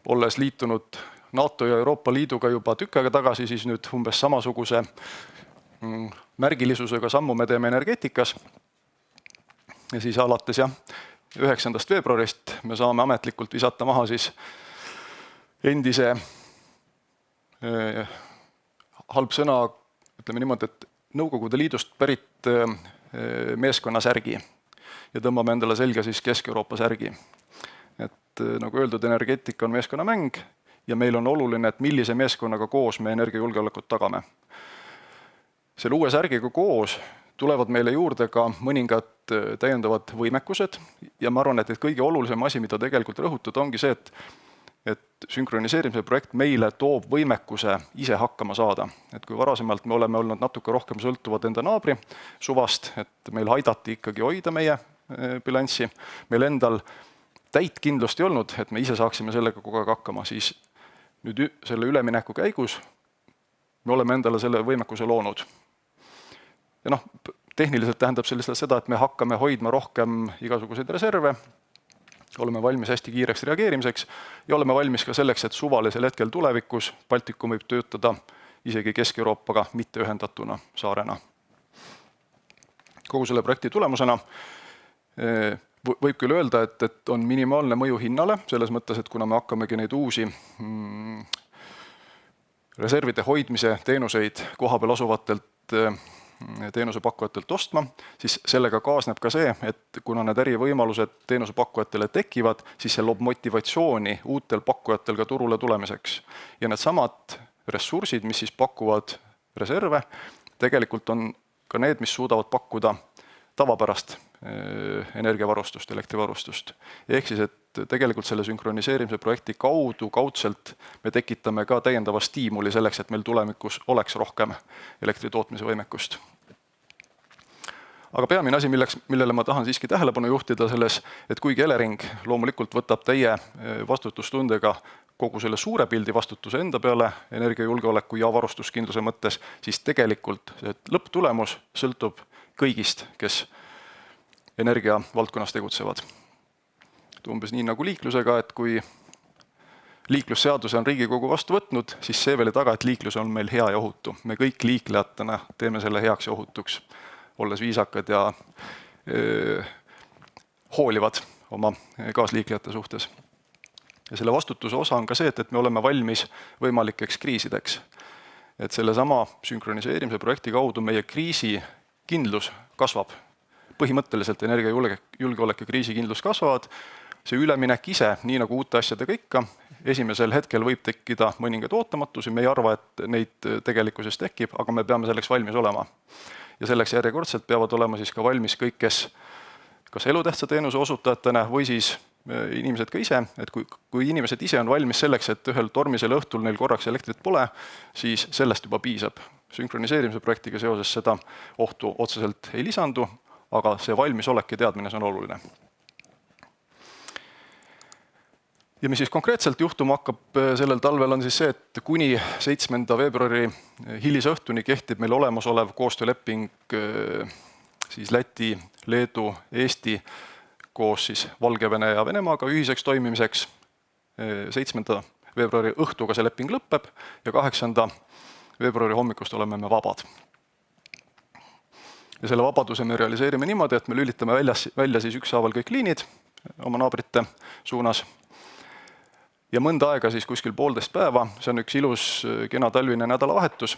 C: olles liitunud NATO ja Euroopa Liiduga juba tükk aega tagasi, siis nüüd umbes samasuguse märgilisusega sammu me teeme energeetikas. Ja siis alates 9. veebruarist me saame ametlikult visata maha siis endise halb sõna, ütleme niimoodi, et Nõukogude Liidust pärit meeskonna särgi ja tõmbame endale selga siis Kesk-Euroopa särgi. Et nagu öeldud, energeetika on meeskonnamäng ja meil on oluline, et millise meeskonnaga koos me energiajulgeolekut tagame. Selle uue särgiga koos tulevad meile juurde ka mõningad täiendavad võimekused ja ma arvan, et kõige olulisem asi, mida tegelikult rõhutada, ongi see, et sünkroniseerimise projekt meile toob võimekuse ise hakkama saada. Et kui varasemalt me oleme olnud natuke rohkem sõltuvad enda naabri suvast, et meil aidati ikkagi hoida meie bilanssi, meil endal täit kindlust ei olnud, et me ise saaksime sellega kogu aeg hakkama, siis nüüd selle ülemineku käigus me oleme endale selle võimekuse loonud. Ja tehniliselt tähendab see lihtsalt seda, et me hakkame hoidma rohkem igasuguseid reserve, oleme valmis hästi kiireks reageerimiseks ja oleme valmis ka selleks, et suvalisel hetkel tulevikus Baltikum võib töötada isegi Kesk-Euroopaga mitte ühendatuna saarena. Kogu selle projekti tulemusena võib küll öelda, et on minimaalne mõju hinnale, selles mõttes, et kuna me hakkamegi neid uusi reservide hoidmise teenuseid kohapeal asuvatelt teenusepakkujatelt ostma, siis sellega kaasneb ka see, et kuna need ärivõimalused teenusepakkujatele tekivad, siis see loob motivatsiooni uutel pakkujatel ka turule tulemiseks. Ja need samad ressursid, mis siis pakuvad reserve, tegelikult on ka need, mis suudavad pakkuda tavapärast energiavarustust, elektrivarustust. Ehk siis, et tegelikult selle sünkroniseerimise projekti kaudu kaudselt me tekitame ka täiendava stiimuli selleks, et meil tulemikus oleks rohkem elektritootmise võimekust. Aga peamine asi, millele ma tahan siiski tähelepanu juhtida selles, et kuigi Elering loomulikult võtab täie vastutustundega kogu selle suure pildi vastutuse enda peale energiajulgeoleku ja varustuskindluse mõttes, siis tegelikult see lõpptulemus sõltub kõigist, kes energia valdkonnas tegutsevad. Umbes nii nagu liiklusega, et kui liiklusseaduse on Riigikogu vastu võtnud, siis see veel ei taga, et liiklus on meil hea ja ohutu. Me kõik liiklejatena teeme selle heaks ja ohutuks, olles viisakad ja hoolivad oma kaasliiklejate suhtes. Ja selle vastutuse osa on ka see, et me oleme valmis võimalikeks kriisideks. Et selle sama sünkroniseerimise projekti kaudu meie kriisikindlus kasvab. Põhimõtteliselt energiajulgeolek ja kriisikindlus kasvavad. See üleminek ise, nii nagu uute asjadega ikka, esimesel hetkel võib tekkida mõningaid ootamatusi, me ei arva, et neid tegelikkuses tekib, aga me peame selleks valmis olema. Ja selleks järjekordselt peavad olema siis ka valmis kõik, kes kas elutähtsa teenuse osutajatena või siis inimesed ka ise, et kui inimesed ise on valmis selleks, et ühel tormisel õhtul neil korraks elektrit pole, siis sellest juba piisab. Sünkroniseerimise projektiga seoses seda ohtu otseselt ei lisandu, aga see valmisolek ja teadmine on oluline. Ja mis siis konkreetselt juhtuma hakkab sellel talvel on siis see, et kuni 7. veebruari hilisõhtuni kehtib meil olemasolev koostööleping siis Läti, Leedu, Eesti koos siis Valgevene ja Venemaaga ühiseks toimimiseks. 7. veebruari õhtuga see leping lõpeb ja 8. veebruari hommikust oleme me vabad. Ja selle vabaduse me realiseerime niimoodi, et me lülitame välja siis ükshaaval kõik liinid oma naabrite suunas. Ja mõnda aega siis kuskil 1,5 päeva, see on üks ilus kena talvine nädalavahetus.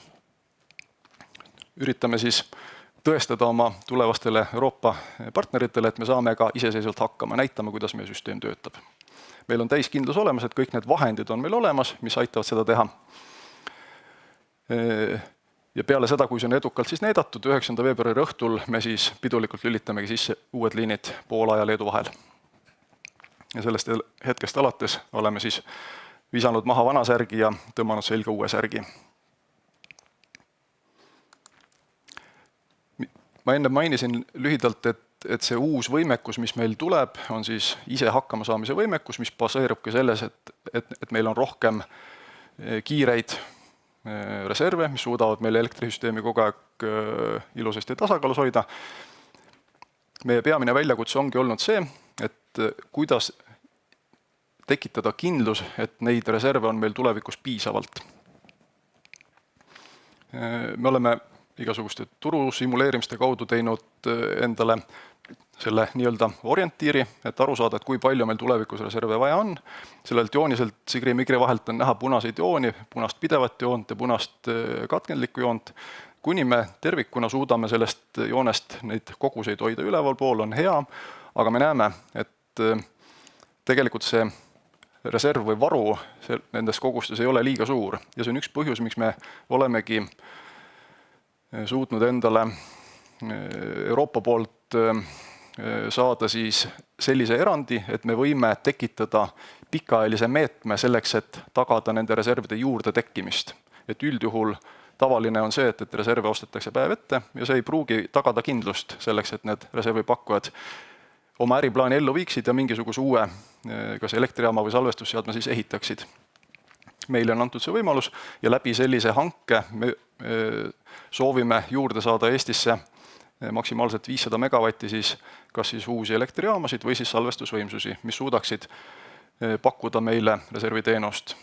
C: Üritame siis tõestada oma tulevastele Euroopa partneritele, et me saame ka iseseisvalt hakkama, näitama, kuidas meie süsteem töötab. Meil on täiskindlus olemas, et kõik need vahendid on meil olemas, mis aitavad seda teha. Ja peale seda, kui see on edukalt siis näidatud, 9. veebruari õhtul me siis pidulikult lülitamegi sisse uued liinid Poola ja Leedu vahel. Ja sellest hetkest alates oleme siis visanud maha vana särgi ja tõmmanud selga uue särgi. Ma enne mainisin lühidalt, et see uus võimekus, mis meil tuleb, on siis ise hakkama saamise võimekus, mis baseerubki selles, et meil on rohkem kiireid reserve, mis suudavad meil elektrisüsteemi kogu aeg ilusasti tasakaalus hoida. Meie peamine väljakutse ongi olnud see, et kuidas tekitada kindlus, et neid reserve on meil tulevikus piisavalt. Me oleme igasuguste turu simuleerimiste kaudu teinud endale selle nii-öelda orientiiri, et aru saada, et kui palju meil tulevikus reserve vaja on. Sellelt jooniselt sigri-migri vahelt on näha punaseid jooni, punast pidevat joont ja punast katkendlikku joont. Kuni me tervikuna suudame sellest joonest neid koguseid hoida ülevalpool, on hea, aga me näeme, et tegelikult see reserv või varu nendes kogustes ei ole liiga suur. Ja see on üks põhjus, miks me olemegi suutnud endale Euroopa poolt saada siis sellise erandi, et me võime tekitada pikaajalise meetme selleks, et tagada nende reservide juurde tekkimist. Et üldjuhul tavaline on see, et reserve ostetakse päev ette ja see ei pruugi tagada kindlust selleks, et need reservipakkujad oma äriplaani ellu viiksid ja mingisuguse uue kas elektrijaama või salvestusseadme siis ehitaksid. Meile on antud see võimalus ja läbi sellise hanke me soovime juurde saada Eestisse maksimaalselt 500 megavatti siis kas siis uusi elektrijaamasid või siis salvestusvõimsusi, mis suudaksid pakkuda meile reserviteenust.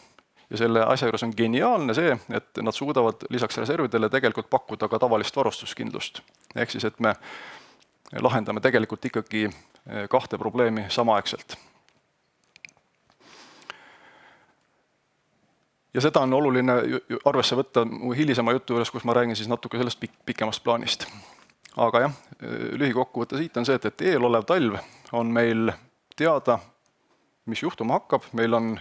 C: Ja selle asja juures on geniaalne see, et nad suudavad lisaks reservidele tegelikult pakkuda ka tavalist varustuskindlust. Ehk siis, et me lahendame tegelikult ikkagi 2 probleemi samaaegselt. Ja seda on oluline arvesse võtta mu hilisema jutu juures, kus ma räägin siis natuke sellest pikemast plaanist. Aga jah, lühikokkuvõte siit on see, et eelolev talv on meil teada, mis juhtuma hakkab. Meil on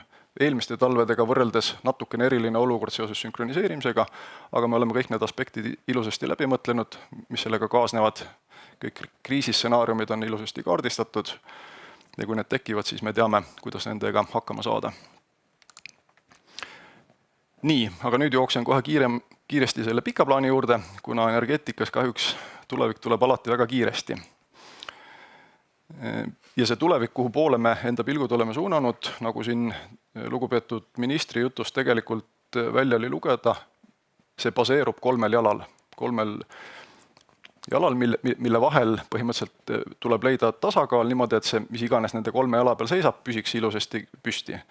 C: eelmiste talvedega võrreldes natukene eriline olukord seoses sünkroniseerimisega, aga me oleme kõik need aspektid ilusasti läbi mõtlenud, mis sellega kaasnevad. Kõik kriisistsenaariumid on ilusasti kaardistatud ja kui need tekivad, siis me teame, kuidas nendega hakkama saada. Nii, aga nüüd jooksen kohe kiiresti selle pika plaani juurde, kuna energeetikas kahjuks tulevik tuleb alati väga kiiresti. Ja see tulevik, kuhu poole me enda pilgud oleme suunanud, nagu siin lugupeetud ministri jutust tegelikult välja oli lugeda, see baseerub 3 jalal. 3 jalal, mille vahel põhimõtteliselt tuleb leida tasakaal niimoodi, et see, mis iganes nende 3 jala peal seisab, püsiks ilusasti püsti.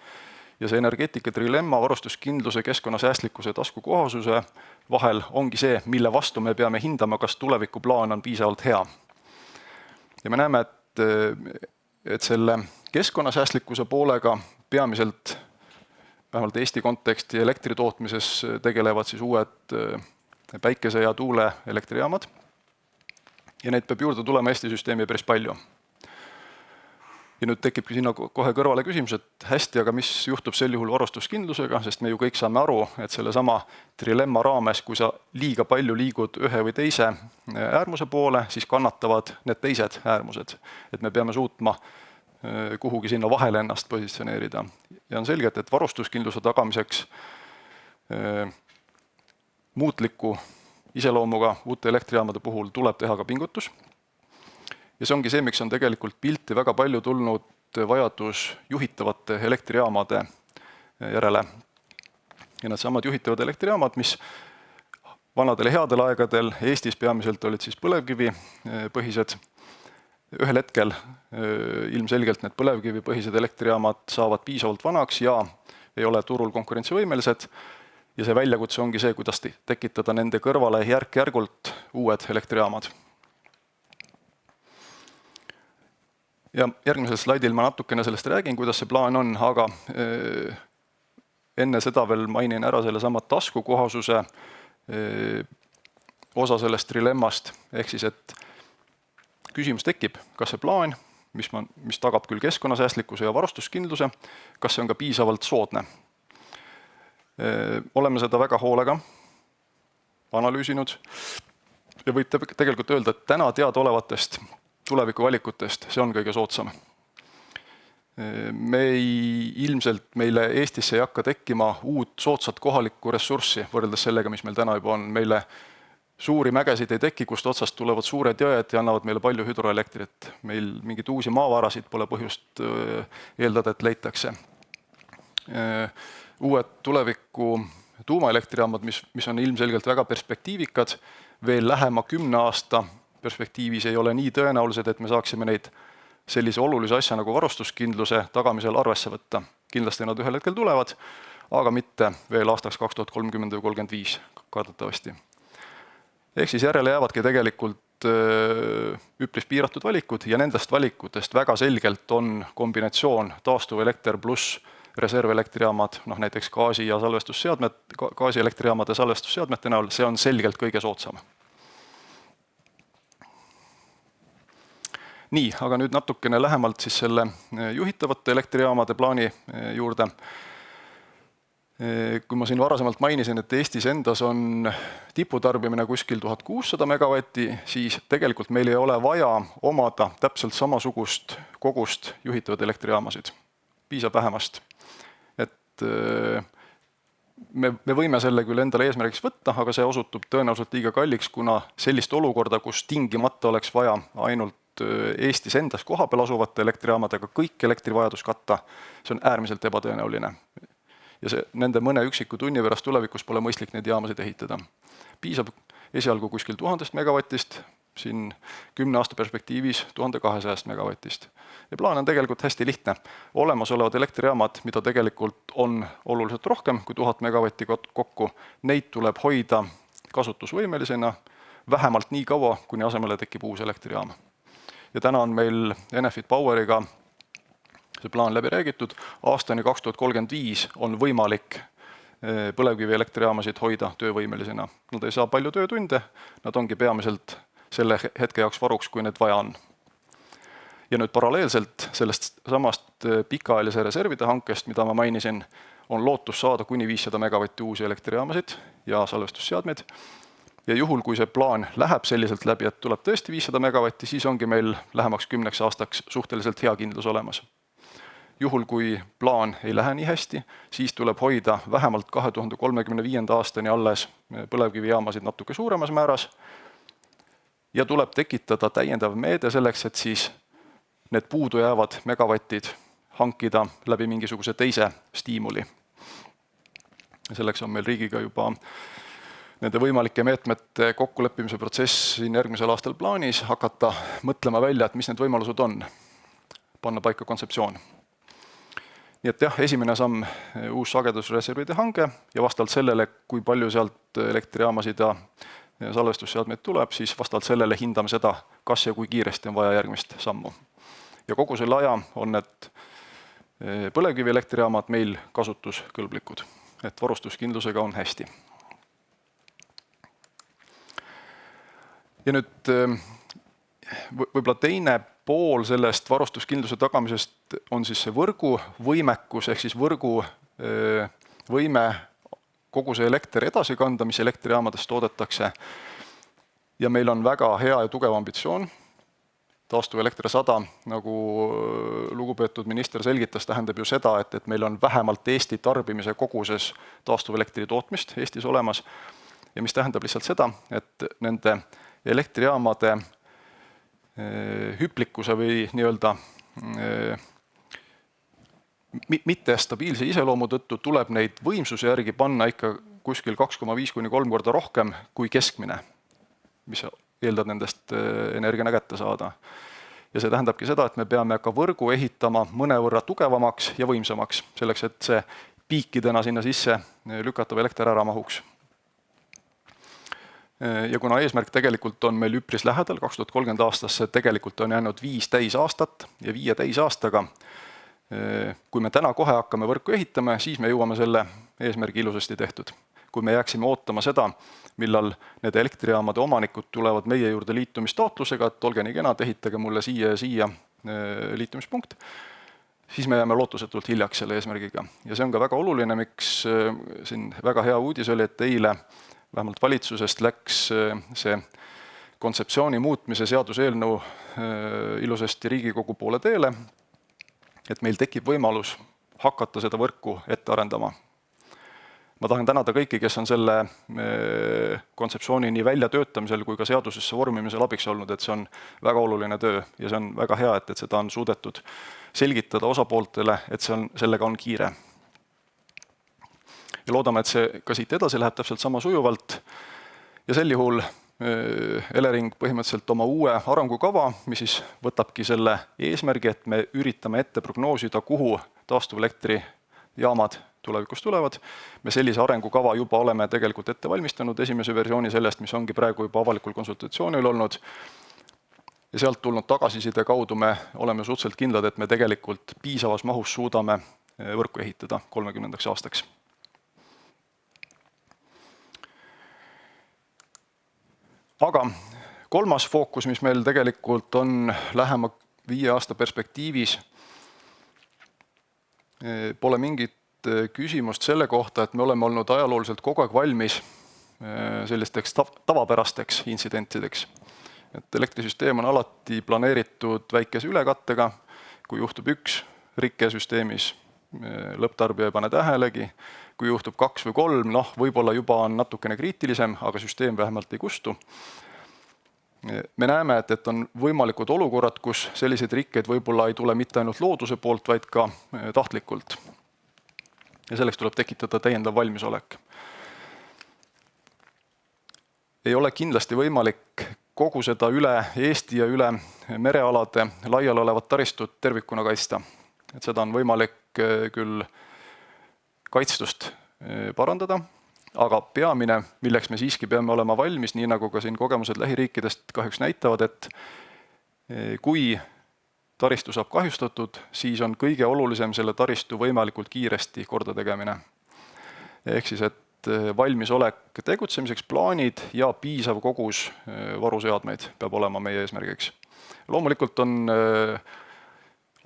C: Ja see energeetika trilemma, varustuskindluse, keskkonnasäästlikkuse ja taskukohasuse vahel ongi see, mille vastu me peame hindama, kas tulevikuplaan on piisavalt hea. Ja me näeme, et selle keskkonnasäästlikkuse poolega peamiselt, vähemalt Eesti konteksti elektritootmises tegelevad siis uued päikese- ja tuule elektrijaamad. Ja neid peab juurde tulema Eesti süsteemi päris palju. Ja nüüd tekibki sinna kohe kõrvale küsimus, et hästi, aga mis juhtub sel juhul varustuskindlusega, sest me ju kõik saame aru, et selle sama trilemma raames, kui sa liiga palju liigud ühe või teise äärmuse poole, siis kannatavad need teised äärmused. Et me peame suutma kuhugi sinna vahele ennast positsioneerida. Ja on selge, et varustuskindluse tagamiseks muutliku iseloomuga uute elektrijaamade puhul tuleb teha ka pingutus. Ja see ongi see, miks on tegelikult pilti väga palju tulnud vajadus juhitavate elektrijaamade järele. Ja need samad juhitavad elektrijaamad, mis vanadel headel aegadel Eestis peamiselt olid siis põlevkivipõhised. Ühel hetkel ilmselgelt need põlevkivipõhised elektrijaamad saavad piisavalt vanaks ja ei ole turul konkurentsivõimelised. Ja see väljakutse ongi see, kuidas tekitada nende kõrvale järk-järgult uued elektrijaamad. Ja järgmisel slaidil ma natukene sellest räägin, kuidas see plaan on, aga enne seda veel mainin ära selle sama taskukohasuse osa sellest trilemmast. Ehk siis, et küsimus tekib, kas see plaan, mis tagab küll keskkonnasäästlikkuse ja varustuskindluse, kas see on ka piisavalt soodne. Oleme seda väga hoolega analüüsinud ja võib tegelikult öelda, et täna teadaolevatest tulevikuvalikutest see on kõige soodsam. Ilmselt meile Eestisse ei hakka tekkima uut soodsat kohalikku ressurssi võrreldes sellega, mis meil täna juba on. Meile suuri mägesid ei teki, kust otsast tulevad suured jõed ja annavad meile palju hüdroelektrit. Meil mingid uusi maavarasid pole põhjust eeldada, et leitakse. Uued tuleviku tuumaelektrijaamad, mis on ilmselgelt väga perspektiivikad, veel lähema 10 aasta perspektiivis ei ole nii tõenäolised, et me saaksime neid sellise olulise asja nagu varustuskindluse tagamisel arvesse võtta. Kindlasti nad ühel hetkel tulevad, aga mitte veel aastaks 2030 või 2035 kardetavasti. Ehk siis järele jäävadki tegelikult üpris piiratud valikud ja nendest valikutest väga selgelt on kombinatsioon taastuv elekter pluss reservelektrijaamad, näiteks gaasielektrijaamade salvestusseadmete näol, see on selgelt kõige soodsam. Nii, aga nüüd natukene lähemalt siis selle juhitavate elektrijaamade plaani juurde. Kui ma siin varasemalt mainisin, et Eestis endas on tiputarbimine kuskil 1600 megavatti, siis tegelikult meil ei ole vaja omada täpselt samasugust kogust juhitavaid elektrijaamasid. Piisab vähemast. Et me võime selle küll endale eesmärgiks võtta, aga see osutub tõenäoliselt liiga kalliks, kuna sellist olukorda, kus tingimata oleks vaja ainult Eestis endas kohapeal asuvate elektrijaamadega kõik elektrivajadus katta, see on äärmiselt ebatõenäoline. Ja nende mõne üksiku tunni pärast tulevikus pole mõistlik neid jaamasid ehitada. Piisab esialgu kuskil 1000 megavatist, siin 10 aasta perspektiivis 1200 megavatist. Ja plaan on tegelikult hästi lihtne. Olemasolevad elektrijaamad, mida tegelikult on oluliselt rohkem kui 1000 megavatti kokku, neid tuleb hoida kasutusvõimelisena vähemalt nii kaua, kuni asemele tekib uus elektrijaam. Ja täna on meil Enefit Poweriga see plaan läbi räägitud. Aastani 2035 on võimalik põlevkivi elektrijaamasid hoida töövõimelisena. Nad ei saa palju töötunde, nad ongi peamiselt selle hetke jaoks varuks, kui need vaja on. Ja nüüd paralleelselt sellest samast pikaajalise reservide hankest, mida ma mainisin, on lootus saada kuni 500 megavatti uusi elektrijaamasid ja salvestusseadmeid. Ja juhul, kui see plaan läheb selliselt läbi, et tuleb tõesti 500 megavatti, siis ongi meil lähemaks 10 aastaks suhteliselt hea kindlus olemas. Juhul, kui plaan ei lähe nii hästi, siis tuleb hoida vähemalt 2035. aastani alles põlevkivijaamasid natuke suuremas määras ja tuleb tekitada täiendav meede selleks, et siis need puudu jäävad megavatid hankida läbi mingisuguse teise stiimuli. Selleks on meil riigiga juba nende võimalike meetmete kokkuleppimise protsess siin järgmisel aastal plaanis, hakata mõtlema välja, et mis need võimalused on, panna paika kontseptsioon. Nii et jah, esimene samm uus sagedusreservide hange ja vastavalt sellele, kui palju sealt elektrijaamasid ja salvestusseadmeid tuleb, siis vastavalt sellele hindame seda, kas ja kui kiiresti on vaja järgmist sammu. Ja kogu selle aja on need põlevkivi elektrijaamad meil kasutuskõlblikud, et varustuskindlusega on hästi. Ja nüüd võib-olla teine pool sellest varustuskindluse tagamisest on siis see võrgu võimekus ehk siis võrgu võime kogu see elekter edasi kanda, mis elektrijaamades toodetakse. Ja meil on väga hea ja tugev ambitsioon. Taastuvelekter 100, nagu lugupeetud minister selgitas, tähendab ju seda, et meil on vähemalt Eesti tarbimise koguses taastuvelektri tootmist Eestis olemas. Ja mis tähendab lihtsalt seda, et nende elektrijaamade hüplikuse või nii-öelda mitte stabiilse iseloomu tõttu tuleb neid võimsuse järgi panna ikka kuskil 2,5–3 korda rohkem kui keskmine, mis eeldab nendest energiana kätte saada. Ja see tähendabki seda, et me peame ka võrgu ehitama mõnevõrra tugevamaks ja võimsamaks, selleks et see piikidena sinna sisse lükatav elekter ära mahuks. Ja kuna eesmärk tegelikult on meil üpris lähedal, 2030 aastasse tegelikult on jäänud 5 täisaastat ja 5 täisaastaga, kui me täna kohe hakkame võrku ehitama, siis me jõuame selle eesmärgi ilusasti tehtud. Kui me jääksime ootama seda, millal need elektrijaamade omanikud tulevad meie juurde liitumistaotlusega, et olge nii kenad, ehitage mulle siia ja siia liitumispunkt, siis me jääme lootusetult hiljaks selle eesmärgiga. Ja see on ka väga oluline, miks siin väga hea uudis oli, et eile vähemalt valitsusest läks see kontseptsiooni muutmise seaduseelnõu ilusasti Riigikogu poole teele, et meil tekib võimalus hakata seda võrku ette arendama. Ma tahan tänada kõiki, kes on selle kontseptsiooni nii väljatöötamisel kui ka seadusesse vormimisel abiks olnud, et see on väga oluline töö ja see on väga hea, et seda on suudetud selgitada osapooltele, et sellega on kiire. Ja loodame, et see ka siit edasi läheb täpselt sama sujuvalt ja sel juhul Elering põhimõtteliselt oma uue arengukava, mis siis võtabki selle eesmärgi, et me üritame ette prognoosida, kuhu taastuvelektrijaamad tulevikus tulevad. Me sellise arengukava juba oleme tegelikult ette valmistanud, esimese versiooni sellest, mis ongi praegu juba avalikul konsultatsioonil olnud. Ja sealt tulnud tagasiside kaudu me oleme suhteliselt kindlad, et me tegelikult piisavas mahus suudame võrku ehitada 30. aastaks. Aga kolmas fookus, mis meil tegelikult on lähema 5 aasta perspektiivis, pole mingit küsimust selle kohta, et me oleme olnud ajalooliselt kogu aeg valmis sellisteks tavapärasteks intsidentideks. Et elektrisüsteem on alati planeeritud väikese ülekattega, kui juhtub üks rike süsteemis, lõpptarbija ei pane tähelegi, kui juhtub 2 või 3, võib-olla juba on natukene kriitilisem, aga süsteem vähemalt ei kustu. Me näeme, et on võimalikud olukorrad, kus selliseid rikkeid võib-olla ei tule mitte ainult looduse poolt, vaid ka tahtlikult. Ja selleks tuleb tekitada täiendav valmisolek. Ei ole kindlasti võimalik kogu seda üle Eesti ja üle merealade laial olevat taristut tervikuna kaitsta. Et seda on võimalik küll kaitstust parandada, aga peamine, milleks me siiski peame olema valmis, nii nagu ka siin kogemused lähiriikidest kahjuks näitavad, et kui taristu saab kahjustatud, siis on kõige olulisem selle taristu võimalikult kiiresti korda tegemine. Ehk siis, et valmisolek tegutsemiseks, plaanid ja piisav kogus varuseadmeid peab olema meie eesmärgiks. Loomulikult on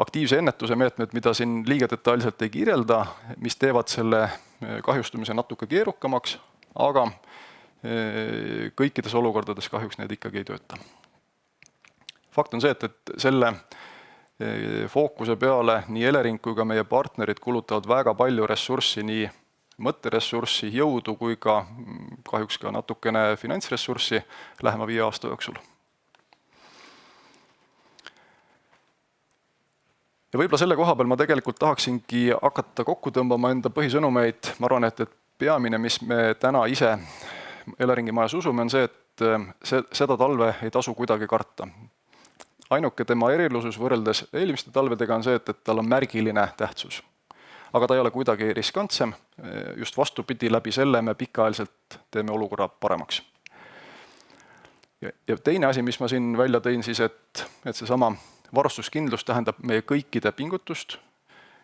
C: aktiivse ennetuse meetmed, mida siin liiga detailselt ei kirjelda, mis teevad selle kahjustumise natuke keerukamaks, aga kõikides olukordades kahjuks need ikkagi ei tööta. Fakt on see, et selle fookuse peale nii Elering kui ka meie partnerid kulutavad väga palju ressurssi, nii mõtteressurssi, jõudu kui ka kahjuks ka natukene finantsressurssi lähema 5 aasta jooksul. Ja võib-olla selle koha peal ma tegelikult tahaksingi hakata kokku tõmbama enda põhisõnumeid. Ma arvan, et peamine, mis me täna ise Eleringi majas usume, on see, et seda talve ei tasu kuidagi karta. Ainuke tema erilusus võrreldes eelmiste talvedega on see, et tal on märgiline tähtsus. Aga ta ei ole kuidagi riskantsem, just vastupidi, läbi selle me pikaajaliselt teeme olukorra paremaks. Ja teine asi, mis ma siin välja tõin, siis, et seesama varustuskindlus tähendab meie kõikide pingutust,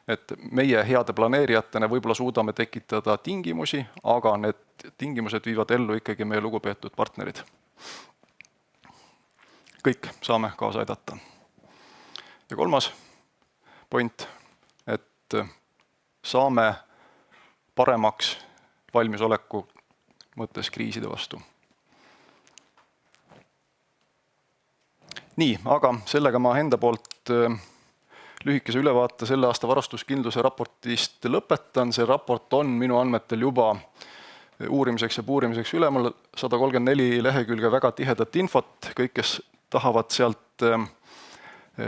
C: et meie heade planeerijatena võib-olla suudame tekitada tingimusi, aga need tingimused viivad ellu ikkagi meie lugupeetud partnerid. Kõik saame kaasa aidata. Ja 3. point, et saame paremaks valmisoleku mõttes kriiside vastu. Nii, aga sellega ma enda poolt lühikese ülevaate selle aasta varustuskindluse raportist lõpetan. See raport on minu andmetel juba uurimiseks ja puurimiseks üle. Mul 134 lehekülge väga tihedat infot. Kõik, kes tahavad sealt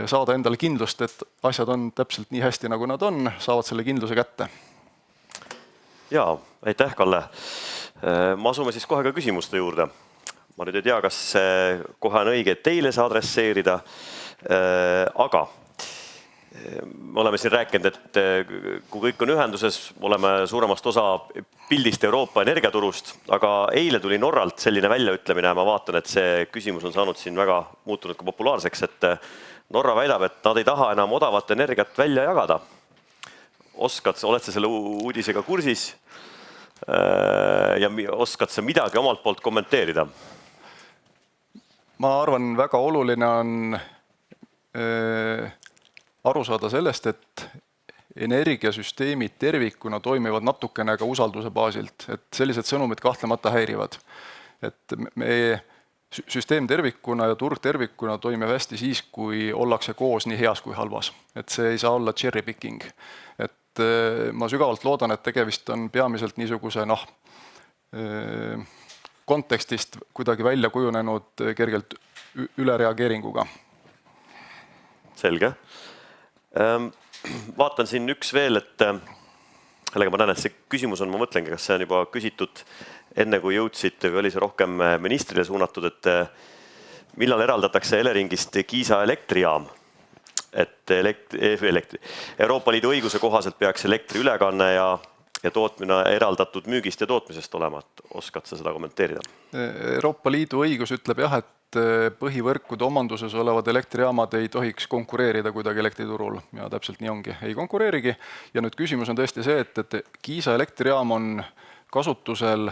C: saada endale kindlust, et asjad on täpselt nii hästi, nagu nad on, saavad selle kindluse kätte.
A: Jaa, aitäh, Kalle. Ma asume siis kohe ka küsimuste juurde. Ma nüüd ei tea, kas kohe on õige teile see adresseerida, aga me oleme siin rääkinud, et kui kõik on ühenduses, oleme suuremast osa pildist Euroopa energiaturust, aga eile tuli Norralt selline väljaütlemine, ma vaatan, et see küsimus on saanud siin väga muutunud ka populaarseks, et Norra väidab, et nad ei taha enam odavat energiat välja jagada. Oled sa selle uudisega kursis ja oskad sa midagi omalt poolt kommenteerida?
C: Ma arvan, väga oluline on aru saada sellest, et energiasüsteemid tervikuna toimivad natukene ka usalduse baasilt, et sellised sõnumid kahtlemata häirivad. Et meie süsteem tervikuna ja turg tervikuna toimib hästi siis, kui ollakse koos nii heas kui halvas. Et see ei saa olla cherry picking. Et ma sügavalt loodan, et tegemist on peamiselt niisuguse kontekstist kuidagi välja kujunenud kergelt ülereageeringuga.
A: Selge. Vaatan siin üks veel, et ma näen, et see küsimus on, ma mõtlengi, kas see on juba küsitud enne, kui jõudsid, või oli see rohkem ministrile suunatud, et millal eraldatakse Eleringist Kiisa elektrijaam, et Euroopa Liidu õiguse kohaselt peaks elektri ülekanne ja tootmine eraldatud müügist ja tootmisest olema. Oskad sa seda kommenteerida?
C: Euroopa Liidu õigus ütleb jah, et põhivõrkude omanduses olevad elektrijaamad ei tohiks konkureerida kuidagi elektriturul ja täpselt nii ongi, ei konkureerigi. Ja nüüd küsimus on tõesti see, et Kiisa elektrijaam on kasutusel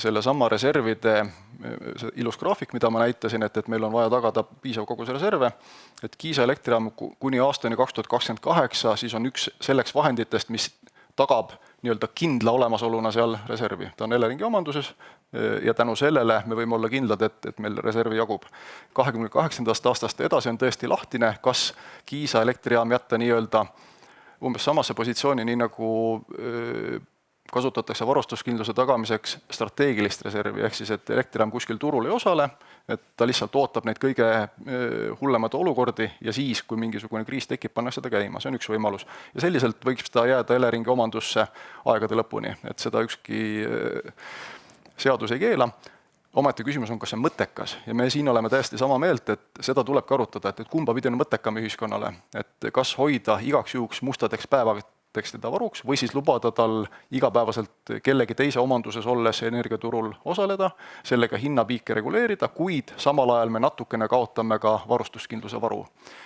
C: selle sama reservide ilus graafik, mida ma näitasin, et meil on vaja tagada piisav kogus reserve, et Kiisa elektrijaam kuni aastani 2028, siis on üks selleks vahenditest, mis tagab nii-öelda kindla olemasoluna seal reservi. Ta on Eleringi omanduses ja tänu sellele me võime olla kindlad, et meil reservi jagub. 28. aastast edasi on tõesti lahtine, kas Kiisa elektrijaam jätta nii-öelda umbes samasse positsiooni, nii nagu kasutatakse varustuskindluse tagamiseks strateegilist reservi, ehk siis, et elektrijaam kuskil turul ei osale, et ta lihtsalt ootab neid kõige hullemad olukordi ja siis, kui mingisugune kriis tekib, pannakse seda käima. See on üks võimalus. Ja selliselt võiks ta jääda Eleringi omandusse aegade lõpuni, et seda ükski seadus ei keela. Ometi küsimus on, kas see on mõttekas ja me siin oleme täiesti sama meelt, et seda tuleb ka arutada, et kumba pidi on mõttekam ühiskonnale, et kas hoida igaks juhuks mustadeks päevadeks teda varuks või siis lubada tal igapäevaselt kellegi teise omanduses olles energiaturul osaleda, sellega hinnapiike reguleerida, kuid samal ajal me natukene kaotame ka varustuskindluse varu.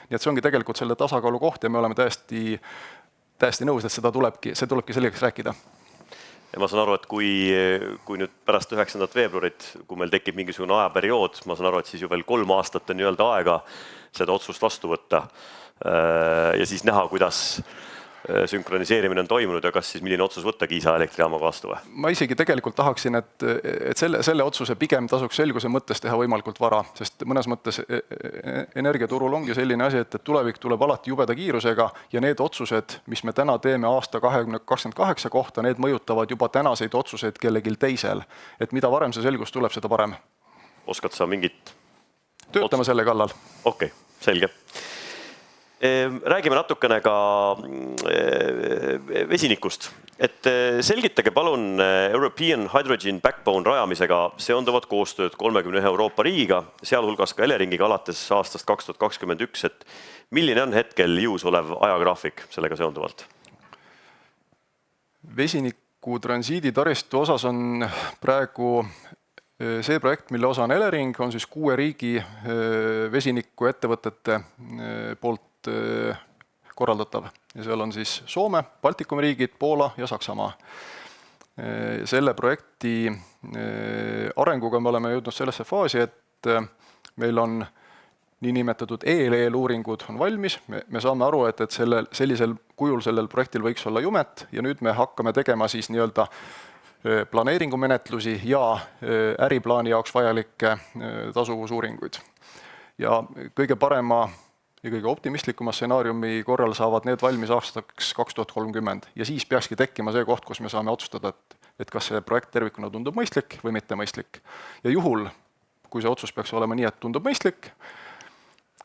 C: Nii et see ongi tegelikult selle tasakaalu koht ja me oleme täiesti nõus, et see tulebki selgeks rääkida.
A: Ja ma saan aru, et kui nüüd pärast 9. veebruarit, kui meil tekib mingisugune ajaperiood, ma saan aru, et siis ju veel 3 aastat on nii-öelda aega seda otsust vastu võtta ja siis näha, kuidas sünkroniseerimine on toimunud ja kas siis milline otsus võtta Kiisa elektrijaamaga vastu või?
C: Ma isegi tegelikult tahaksin, et selle otsuse pigem tasuks selguse mõttes teha võimalikult vara, sest mõnes mõttes energiaturul ongi selline asi, et tulevik tuleb alati jubeda kiirusega ja need otsused, mis me täna teeme aasta 2028 kohta, need mõjutavad juba tänaseid otsuseid kellegil teisel. Et mida varem see selgus tuleb, seda parem.
A: Oskad sa mingit?
C: Töötame selle kallal.
A: Okei, selge. Räägime natukene ka vesinikust. Et selgitage palun European Hydrogen Backbone rajamisega seonduvat koostööd 31 Euroopa riigiga, sealhulgas ka Eleringiga alates aastast 2021, et milline on hetkel jõus olev ajagraafik sellega seonduvalt?
C: Vesiniku transiiditaristu osas on praegu see projekt, mille osa on Elering, on siis 6 riigi vesiniku ettevõtete poolt korraldatav. Ja seal on siis Soome, Baltikumi riigid, Poola ja Saksamaa. Selle projekti arenguga me oleme jõudnud sellesse faasi, et meil on niinimetatud EL-uuringud on valmis. Me saame aru, et sellisel kujul sellel projektil võiks olla jumet ja nüüd me hakkame tegema siis nii-öelda planeeringumenetlusi ja äriplaani jaoks vajalikke tasuvusuuringuid. Ja kõige parema ja kõige optimistlikuma stsenaariumi korral saavad need valmis aastaks 2030 ja siis peakski tekkima see koht, kus me saame otsustada, et kas see projekt tervikuna tundub mõistlik või mitte mõistlik. Ja juhul, kui see otsus peaks olema nii, et tundub mõistlik,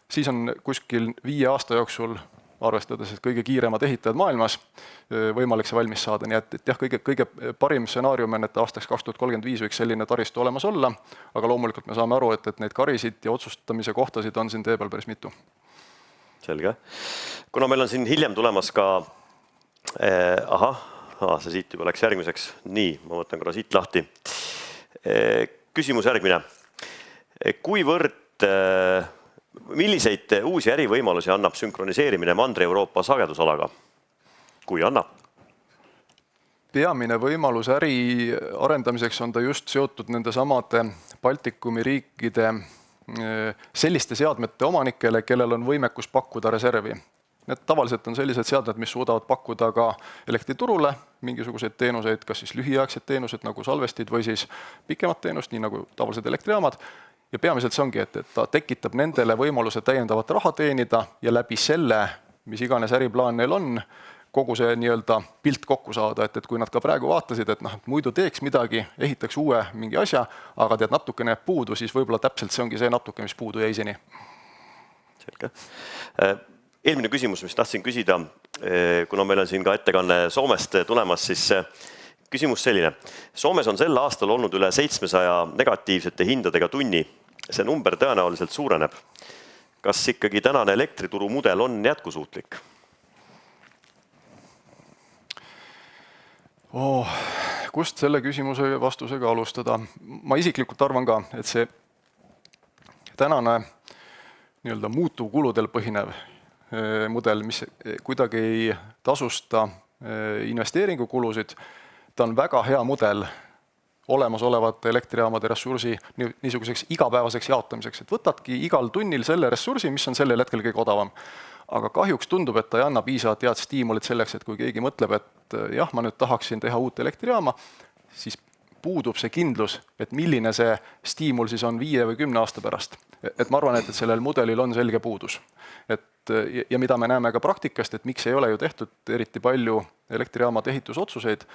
C: siis on kuskil 5 aasta jooksul, arvestades, et kõige kiiremad ehitajad maailmas, võimalik see valmis saada. Nii et jah, kõige parim stsenaarium on, et aastaks 2035 võiks selline taristu olemas olla, aga loomulikult me saame aru, et neid karisid ja otsustamise kohtasid on siin tee peal päris mitu.
A: Selge. Kuna meil on siin hiljem tulemas ka, see siit juba läks järgmiseks. Nii, ma võtan korra siit lahti. Küsimus järgmine. Milliseid uusi ärivõimalusi annab sünkroniseerimine Mandri-Euroopa sagedusalaga? Kui annab?
C: Peamine võimalus äri arendamiseks on ta just seotud nende samade Baltikumi riikide selliste seadmete omanikele, kellel on võimekus pakkuda reservi. Need tavaliselt on sellised seadmed, mis suudavad pakkuda ka elektriturule mingisuguseid teenuseid, kas siis lühiaegsed teenused nagu salvestid või siis pikemat teenust, nii nagu tavalised elektrijaamad. Ja peamiselt see ongi, et ta tekitab nendele võimaluse täiendavat raha teenida ja läbi selle, mis iganes äriplaan neil on, kogu see nii-öelda pilt kokku saada, et kui nad ka praegu vaatasid, et muidu teeks midagi, ehitaks uue mingi asja, aga tead natukene puudu, siis võib-olla täpselt see ongi see natuke, mis puudu jäi seni.
A: Selge. Eelmine küsimus, mis tahtsin küsida, kuna meil on siin ka ettekanne Soomest tulemas, siis küsimus selline. Soomes on sel aastal olnud üle 700 negatiivsete hindadega tunni. See number tõenäoliselt suureneb. Kas ikkagi tänane elektrituru mudel on jätkusuutlik?
C: Kust selle küsimuse vastusega alustada? Ma isiklikult arvan ka, et see tänane nii-öelda muutuvkuludel põhinev mudel, mis kuidagi ei tasusta investeeringukulusid, ta on väga hea mudel olemasolevate elektrijaamade ressursi niisuguseks igapäevaseks jaotamiseks, et võtadki igal tunnil selle ressursi, mis on sellel hetkel kõige odavam. Aga kahjuks tundub, et ta ei anna piisavalt head stiimulit selleks, et kui keegi mõtleb, et jah, ma nüüd tahaksin teha uut elektrijaama, siis puudub see kindlus, et milline see stiimul siis on 5 või 10 aasta pärast. Et ma arvan, et sellel mudelil on selge puudus. Ja mida me näeme ka praktikast, et miks ei ole ju tehtud eriti palju elektrijaamade ehitusotsuseid,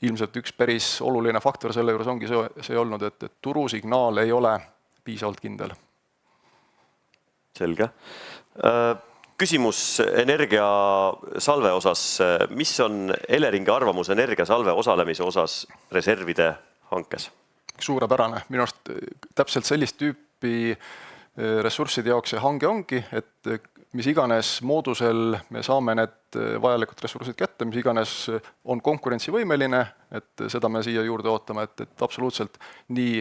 C: ilmselt üks päris oluline faktor selle juures ongi see olnud, et turusignaal ei ole piisavalt kindel.
A: Selge. Küsimus energiasalve osas. Mis on Eleringi arvamus energiasalve osalemise osas reservide hankes?
C: Suurepärane. Minu arust täpselt sellist tüüpi ressursside jaoks see hange ongi, et mis iganes moodusel me saame need vajalikud ressursid kätte, mis iganes on konkurentsivõimeline, et seda me siia juurde ootame, et absoluutselt nii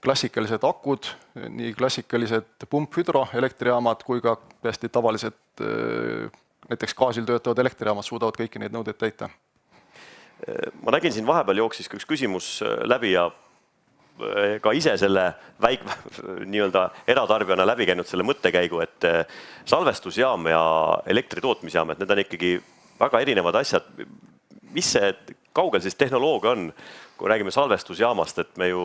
C: klassikalised akud, nii klassikalised pumphüdroelektrijaamad kui ka täiesti tavalised näiteks gaasil töötavad elektrijaamad suudavad kõiki neid nõudeid täita.
A: Ma nägin siin vahepeal jooksis üks küsimus läbi ja ka ise selle nii-öelda eratarbijana läbi käinud selle mõttekäigu, et salvestusjaam ja elektritootmisjaam, et need on ikkagi väga erinevad asjad. Mis see kaugel siis tehnoloogia on, kui räägime salvestusjaamast, et me ju,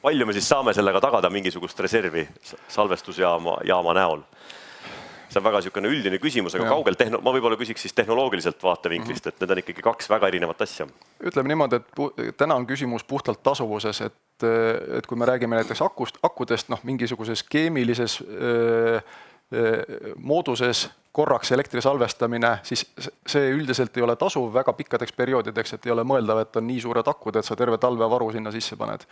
A: palju me siis saame sellega tagada mingisugust reservi salvestusjaama näol? See on väga niisugune üldine küsimus, aga kaugel ma võib-olla küsiks siis tehnoloogiliselt vaatevinklist, et need on ikkagi kaks väga erinevat asja.
C: Ütleme niimoodi, et täna on küsimus puhtalt tasuvuses, et kui me räägime näiteks akudest, mingisuguses keemilises mooduses korraks elektri salvestamine, siis see üldiselt ei ole tasuv väga pikkadeks perioodideks, et ei ole mõeldav, et on nii suured akud, et sa terve talvevaru sinna sisse paned.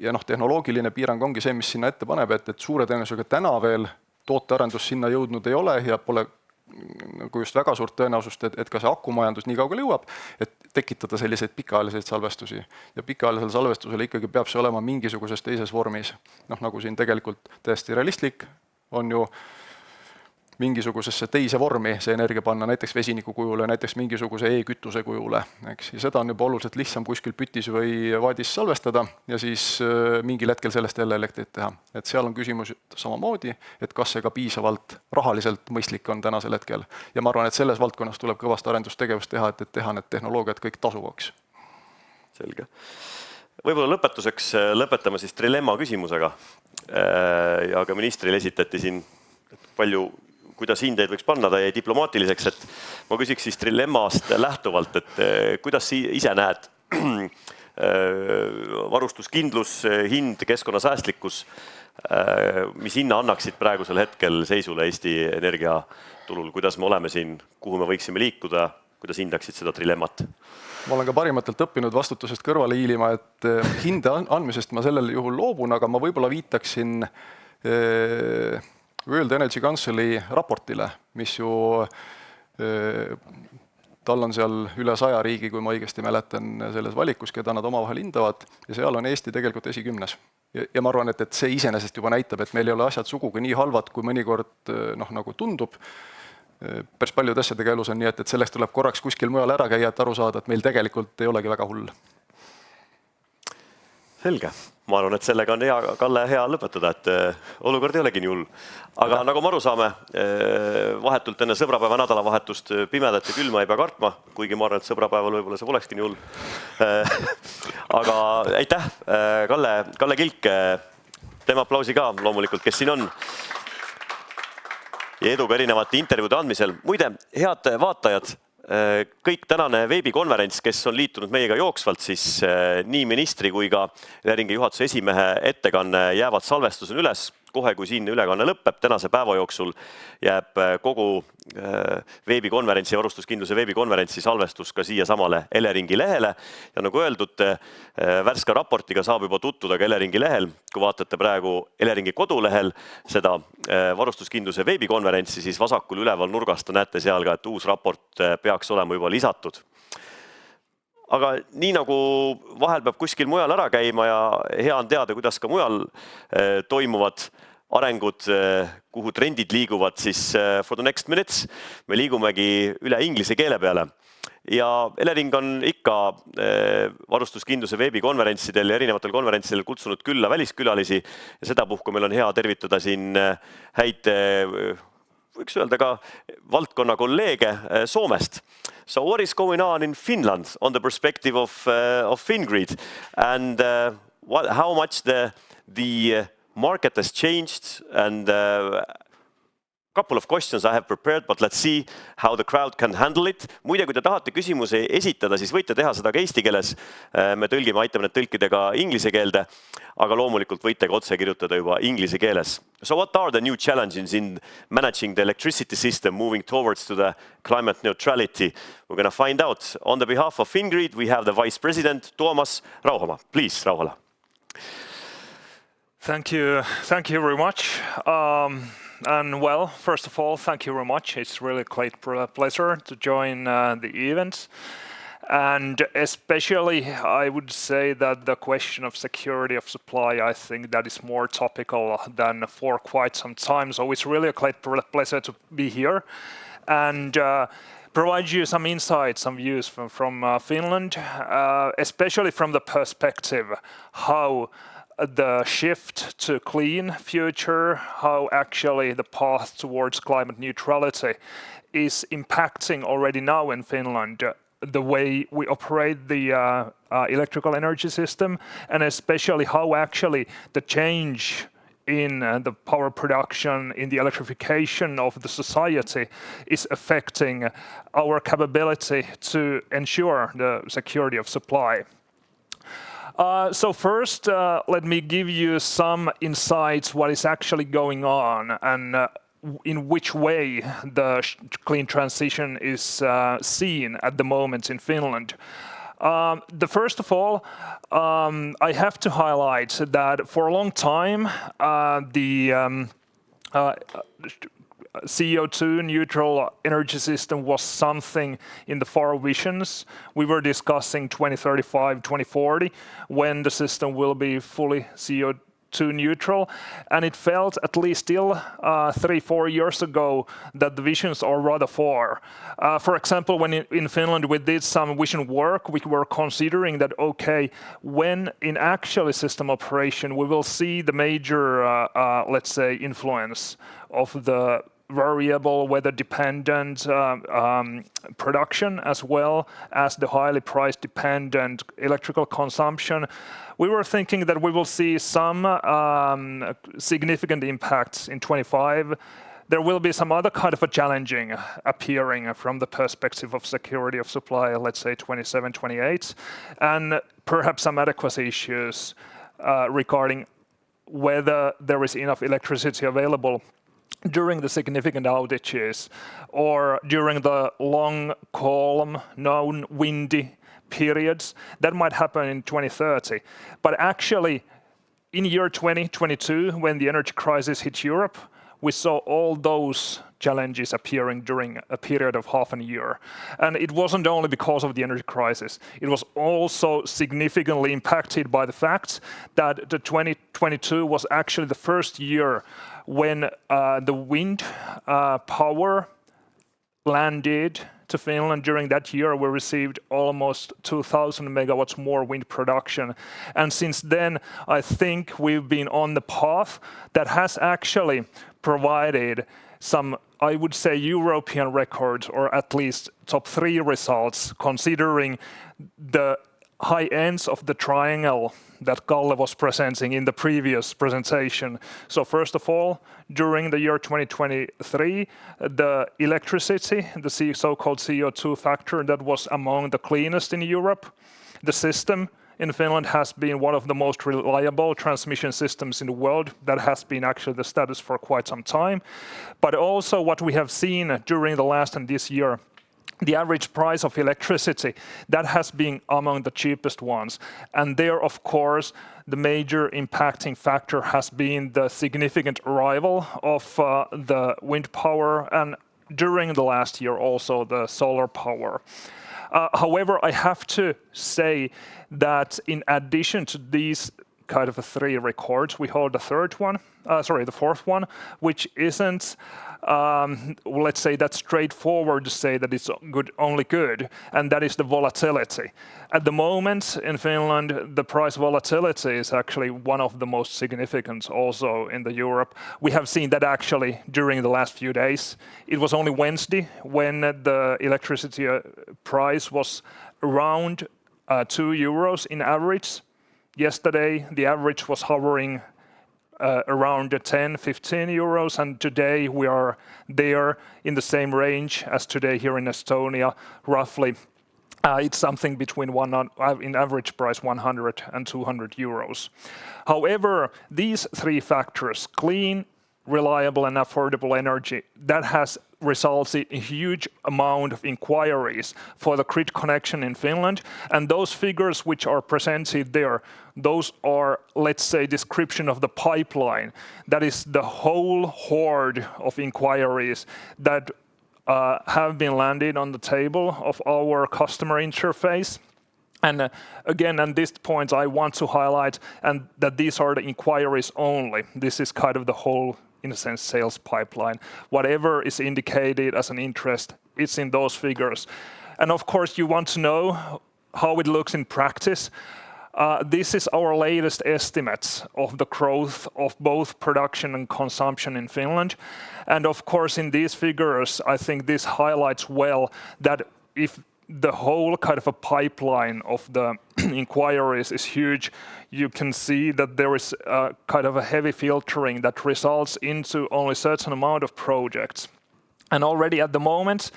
C: Ja tehnoloogiline piirang ongi see, mis sinna ette paneb, et suure tõenäosusega täna veel tootearendus sinna jõudnud ei ole ja pole just väga suurt tõenäosust, et ka see akumajandus nii kaugele jõuab, et tekitada selliseid pikaajaliseid salvestusi. Ja pikaajalisel salvestusel ikkagi peab see olema mingisuguses teises vormis. Nagu siin tegelikult täiesti realistlik on ju mingisugusesse teise vormi see energia panna, näiteks vesiniku kujule, näiteks mingisuguse e-kütuse kujule. Ja seda on juba oluliselt lihtsam kuskil pütis või vaadis salvestada ja siis mingil hetkel sellest jälle elektrit teha. Et seal on küsimus samamoodi, et kas see ka piisavalt rahaliselt mõistlik on tänasel hetkel. Ja ma arvan, et selles valdkonnas tuleb kõvasti arendustegevust teha, et teha need tehnoloogiad kõik tasuvaks.
A: Selge. Võib-olla lõpetuseks lõpetame siis trilemma küsimusega. Ja ka ministrile esitati siin palju kuidas hindeid võiks panna, ta jäi diplomaatiliseks, et ma küsiks siis trilemmast lähtuvalt, et kuidas ise näed varustuskindlus, hind, keskkonnasäästlikkus, mis hinna annaksid praegusel hetkel seisule Eesti energiaturul, kuidas me oleme siin, kuhu me võiksime liikuda, kuidas hindaksid seda trilemmat?
C: Ma olen ka parimatelt õppinud vastutusest kõrvale hiilima, et hinde andmisest ma sellel juhul loobun, aga ma võib-olla viitaksin World Energy Councili raportile, mis ju tal on seal üle 100 riigi, kui ma õigesti mäletan selles valikus, keda nad omavahel hindavad ja seal on Eesti tegelikult esikümnes. Ja ma arvan, et see iseenesest juba näitab, et meil ei ole asjad sugugi nii halvad, kui mõnikord nagu tundub. Päris paljud asjadega elus on nii, et selleks tuleb korraks kuskil mujal ära käia, et aru saada, et meil tegelikult ei olegi väga hull.
A: Selge. Ma arvan, et sellega on Kalle hea lõpetada, et olukord ei olegi nii hull. Aga nagu me aru saame, vahetult enne sõbrapäeva nädalavahetust pimedat ja külma ei pea kartma, kuigi ma arvan, et sõbrapäeval võib-olla see polekski nii hull. Aga aitäh, Kalle Kilk, teeme aplausi ka loomulikult, kes siin on. Ja edu ka erinevate intervjuude andmisel. Muide, head vaatajad, kõik tänane veebikonverents, kes on liitunud meiega jooksvalt, siis nii ministri kui ka Eleringi juhatuse esimehe ettekanne jäävad salvestusel üles. Kohe, kui siin ülekanne lõpeb, tänase päeva jooksul jääb kogu veebikonverentsi, varustuskindluse veebikonverentsi salvestus ka siia samale Eleringi lehele. Ja nagu öeldud, värska raportiga saab juba tuttuda ka Eleringi lehel. Kui vaatate praegu Eleringi kodulehel seda varustuskindluse veebikonverentsi, siis vasakul üleval nurgast näete seal ka, et uus raport peaks olema juba lisatud. Aga nii nagu vahel peab kuskil mujal ära käima ja hea on teada, kuidas ka mujal toimuvad arengud, kuhu trendid liiguvad, siis for the next minutes me liigumegi üle inglise keele peale. ja Elering on ikka varustuskindluse veebikonverentsidel ja erinevatel konverentsidel kutsunud külla väliskülalisi ja sedapuhku meil on hea tervitada siin häid, võiks öelda ka valdkonna kolleege Soomest. So what is going on in Finland on the perspective of Fingrid and how much the market has changed and couple of questions I have prepared, but let's see how the crowd can handle it. Muide, kui te tahate küsimusi esitada, siis võite teha seda ka eesti keeles. Me tõlgime, aitame need tõlkida ka inglise keelde, aga loomulikult võite ka otse kirjutada juba inglise keeles. So what are the new challenges in managing the electricity system moving towards to the climate neutrality? We're going to find out. On the behalf of Fingrid, we have the Vice President, Tuomas Rauhala. Please, Rauhala.
D: Thank you very much. And well, first of all, thank you very much. It's really a great pleasure to join the event. And especially, I would say that the question of security of supply, I think that is more topical than for quite some time. So it's really a great pleasure to be here and provide you some insights, some views from Finland, especially from the perspective how the shift to clean future, how actually the path towards climate neutrality is impacting already now in Finland the way we operate the electrical energy system, and especially how actually the change in the power production, in the electrification of the society is affecting our capability to ensure the security of supply. So first, let me give you some insights what is actually going on and in which way the clean transition is seen at the moment in Finland. First of all, I have to highlight that for a long time, the CO2 neutral energy system was something in the far visions. We were discussing 2035, 2040, when the system will be fully CO2 neutral. And it felt, at least still 3-4 years ago, that the visions are rather far. For example, when in Finland we did some vision work, we were considering that, okay, when in actual system operation, we will see the major, let's say, influence of the variable weather-dependent production, as well as the highly price-dependent electrical consumption. We were thinking that we will see some significant impacts in 25. There will be some other kind of a challenging appearing from the perspective of security of supply, let's say 27, 28, and perhaps some adequacy issues regarding whether there is enough electricity available during the significant outages or during the long, calm, known windy periods. That might happen in 2030. But actually, in year 2022, when the energy crisis hit Europe, we saw all those challenges appearing during a period of half a year. And it wasn't only because of the energy crisis. It was also significantly impacted by the fact that the 2022 was actually the first year when the wind power landed to Finland. During that year, we received almost 2,000 megawatts more wind production. And since then, I think we've been on the path that has actually provided some, I would say, European records, or at least top 3 results, considering the high ends of the triangle that Kalle was presenting in the previous presentation. So first of all, during the year 2023, the electricity, the so-called CO2 factor, that was among the cleanest in Europe. The system in Finland has been one of the most reliable transmission systems in the world. That has been actually the status for quite some time. But also what we have seen during the last and this year, the average price of electricity, that has been among the cheapest ones. And there, of course, the major impacting factor has been the significant arrival of the wind power, and during the last year also the solar power. However, I have to say that in addition to these kind of 3 records. We hold the fourth one, which isn't, let's say, that straightforward to say that it's good, only good, and that is the volatility. At the moment in Finland, the price volatility is actually one of the most significant also in the Europe. We have seen that actually during the last few days. It was only Wednesday when the electricity price was around €2 in average. Yesterday, the average was hovering around 10-15 euros, and today we are there in the same range as today here in Estonia, roughly. It's something between in average price 100 and 200 euros. However, these 3 factors, clean, reliable and affordable energy, that has resulted in a huge amount of inquiries for the grid connection in Finland. And those figures which are presented there, those are, let's say, description of the pipeline. That is the whole horde of inquiries that have been landed on the table of our customer interface. And again, at this point, I want to highlight that these are the inquiries only. This is kind of the whole, in a sense, sales pipeline. Whatever is indicated as an interest, it's in those figures. And of course, you want to know how it looks in practice. This is our latest estimates of the growth of both production and consumption in Finland. And of course, in these figures, I think this highlights well that if the whole kind of a pipeline of the inquiries is huge, you can see that there is a kind of a heavy filtering that results into only a certain amount of projects. And already at the moment,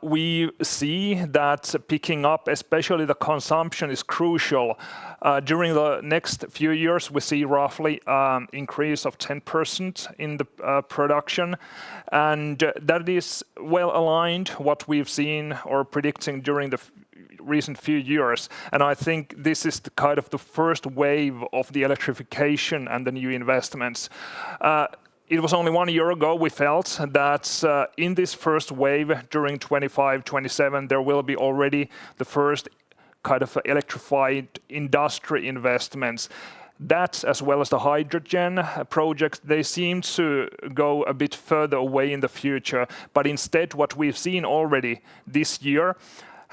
D: we see that picking up, especially the consumption, is crucial. During the next few years, we see roughly increase of 10% in the production. And that is well aligned what we've seen or predicting during the recent few years. And I think this is the kind of the first wave of the electrification and the new investments. It was only 1 year ago we felt that in this first wave during 25-27 there will be already the first kind of electrified industry investments. That, as well as the hydrogen projects, they seem to go a bit further away in the future. But instead, what we've seen already this year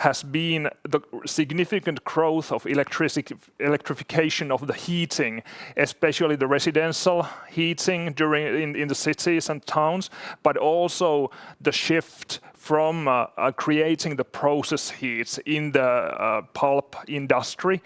D: has been the significant growth of electrification of the heating, especially the residential heating in the cities and towns, but also the shift from creating the process heats in the pulp industry.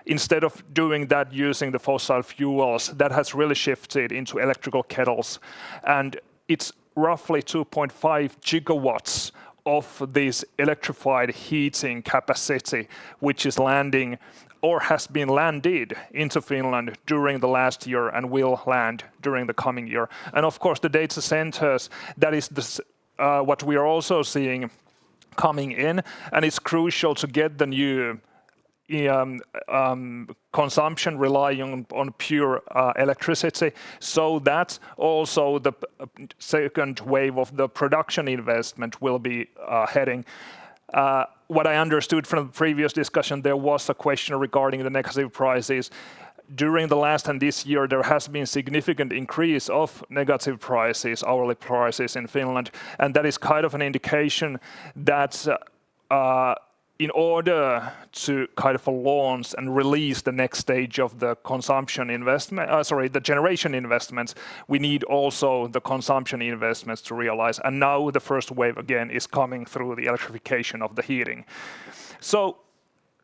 D: Instead of doing that using the fossil fuels, that has really shifted into electrical kettles. And it's roughly 2.5 gigawatts of this electrified heating capacity, which is landing or has been landed into Finland during the last year and will land during the coming year. And of course, the data centers, that is what we are also seeing coming in, and it's crucial to get the new consumption relying on pure electricity, so that also the second wave of the production investment will be heading. What I understood from the previous discussion, there was a question regarding the negative prices. During the last and this year, there has been significant increase of negative prices, hourly prices in Finland, and that is kind of an indication that in order to kind of launch and release the next stage of the consumption investment, the generation investments, we need also the consumption investments to realize. And now the first wave again is coming through the electrification of the heating. So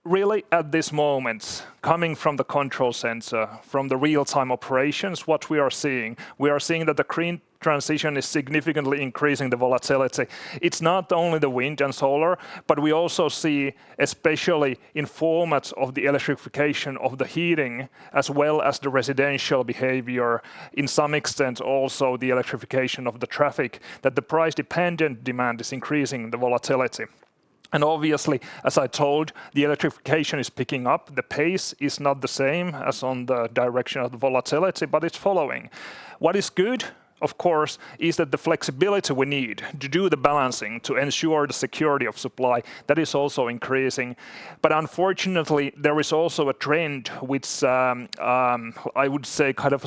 D: really at this moment, coming from the control center, from the real-time operations, what we are seeing that the green transition is significantly increasing the volatility. It's not only the wind and solar, but we also see, especially in formats of the electrification of the heating, as well as the residential behavior, in some extent also the electrification of the traffic, that the price-dependent demand is increasing the volatility. And obviously, as I told, the electrification is picking up. The pace is not the same as on the direction of the volatility, but it's following. What is good? of course, is that the flexibility we need to do the balancing to ensure the security of supply, that is also increasing. But unfortunately, there is also a trend which I would say kind of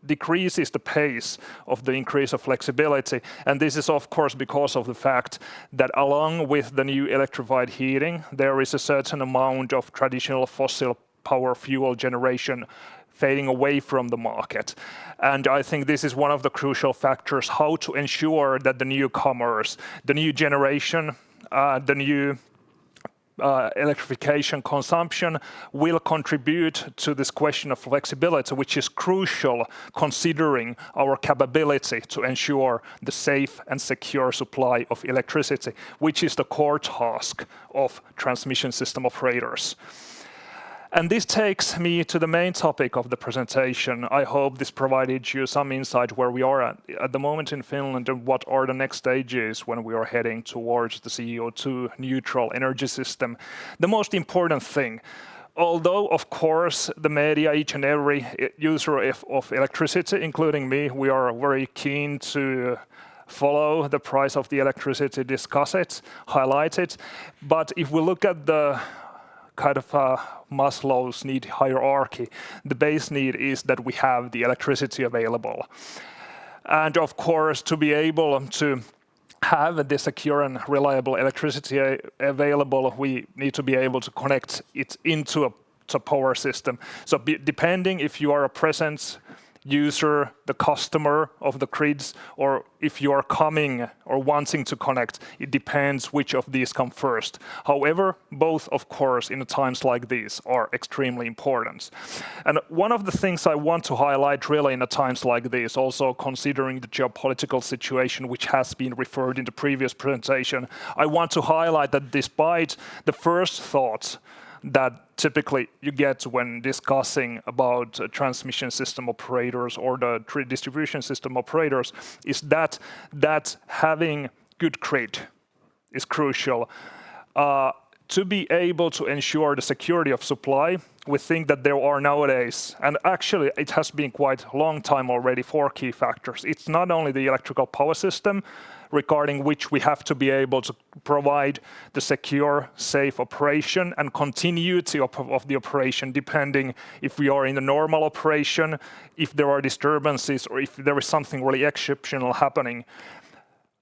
D: decreases the pace of the increase of flexibility. And this is, of course, because of the fact that along with the new electrified heating, there is a certain amount of traditional fossil power fuel generation fading away from the market. And I think this is one of the crucial factors, how to ensure that the newcomers, the new generation, the new electrification consumption will contribute to this question of flexibility, which is crucial considering our capability to ensure the safe and secure supply of electricity, which is the core task of transmission system operators. And this takes me to the main topic of the presentation. I hope this provided you some insight where we are at the moment in Finland and what are the next stages when we are heading towards the CO2 neutral energy system. The most important thing, although of course the media, each and every user of electricity, including me, we are very keen to follow the price of the electricity, discuss it, highlight it. But if we look at the kind of Maslow's need hierarchy, the base need is that we have the electricity available. And of course, to be able to have the secure and reliable electricity available, we need to be able to connect it into a power system. So depending if you are a present user, the customer of the grids, or if you are coming or wanting to connect, it depends which of these come first. However, both, of course, in times like these are extremely important. And one of the things I want to highlight really in times like this, also considering the geopolitical situation which has been referred in the previous presentation, I want to highlight that despite the first thoughts that typically you get when discussing about transmission system operators or the distribution system operators is that having good grid is crucial. To be able to ensure the security of supply, we think that there are nowadays, and actually it has been quite a long time already, 4 key factors. It's not only the electrical power system, regarding which we have to be able to provide the secure, safe operation and continuity of the operation, depending if we are in the normal operation, if there are disturbances, or if there is something really exceptional happening.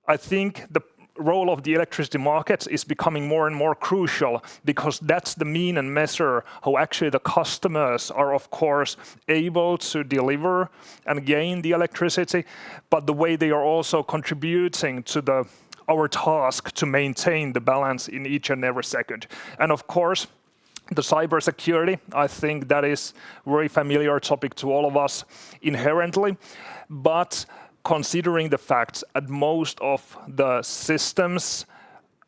D: I think the role of the electricity markets is becoming more and more crucial, because that's the mean and measure how actually the customers are, of course, able to deliver and gain the electricity, but the way they are also contributing to our task to maintain the balance in each and every second. And of course, the cybersecurity, I think that is a very familiar topic to all of us inherently, but considering the fact that most of the systems,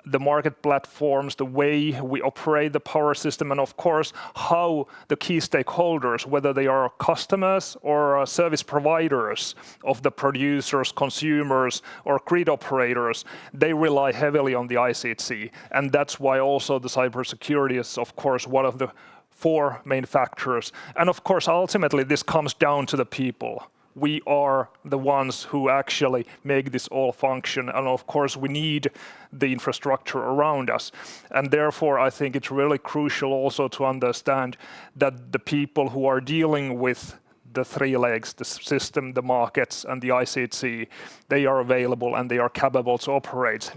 D: the market platforms, the way we operate the power system, and of course how the key stakeholders, whether they are customers or service providers of the producers, consumers, or grid operators, they rely heavily on the ICT. And that's why also the cybersecurity is, of course, one of the 4 main factors. And of course, ultimately, this comes down to the people. We are the ones who actually make this all function. And of course, we need the infrastructure around us. And therefore, I think it's really crucial also to understand that the people who are dealing with the 3 legs, the system, the markets, and the ICT, they are available and they are capable to operate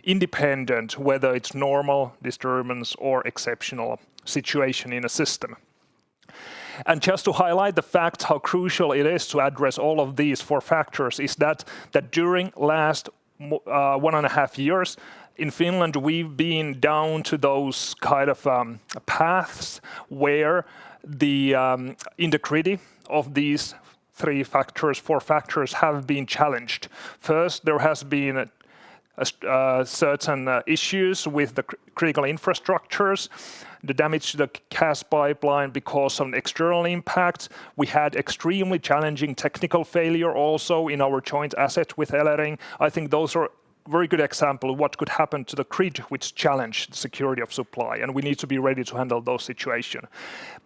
D: independent, whether it's normal disturbance or exceptional situation in a system. And just to highlight the fact how crucial it is to address all of these 4 factors is that during last 1.5 years in Finland, we've been down to those kind of paths where the integrity of these 3 factors, 4 factors have been challenged. First, there has been certain issues with the critical infrastructures, the damage to the gas pipeline because of an external impact. We had extremely challenging technical failure also in our joint asset with Elering. I think those are very good example of what could happen to the grid which challenged the security of supply, and we need to be ready to handle those situations.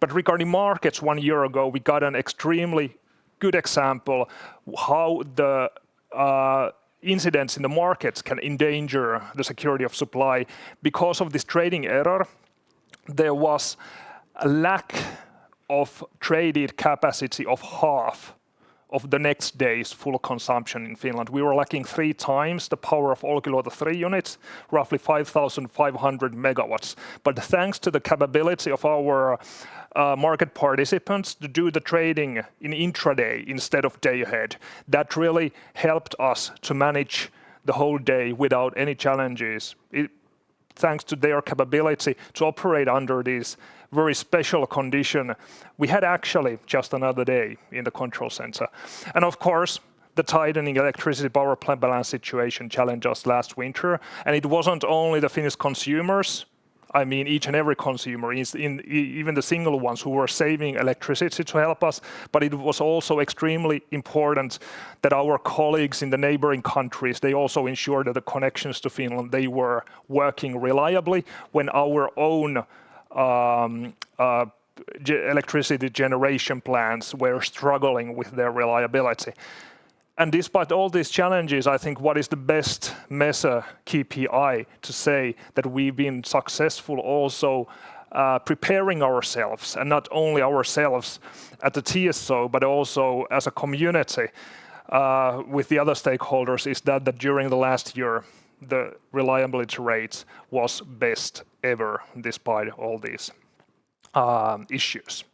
D: But regarding markets, 1 year ago, we got an extremely good example how the incidents in the markets can endanger the security of supply. Because of this trading error, there was a lack of traded capacity of half of the next day's full consumption in Finland. We were lacking 3 times the power of Olkiluoto 3 units, roughly 5,500 megawatts. But thanks to the capability of our market participants to do the trading in intraday instead of day ahead, that really helped us to manage the whole day without any challenges. Thanks to their capability to operate under these very special condition, we had actually just another day in the control center. And of course, the tightening electricity power plant balance situation challenged us last winter. And it wasn't only the Finnish consumers, I mean each and every consumer, even the single ones who were saving electricity to help us, but it was also extremely important that our colleagues in the neighboring countries, they also ensured that the connections to Finland, they were working reliably when our own electricity generation plants were struggling with their reliability. And despite all these challenges, I think what is the best measure, KPI, to say that we've been successful also preparing ourselves, and not only ourselves at the TSO, but also as a community with the other stakeholders, is that during the last year, the reliability rate was best ever despite all these issues.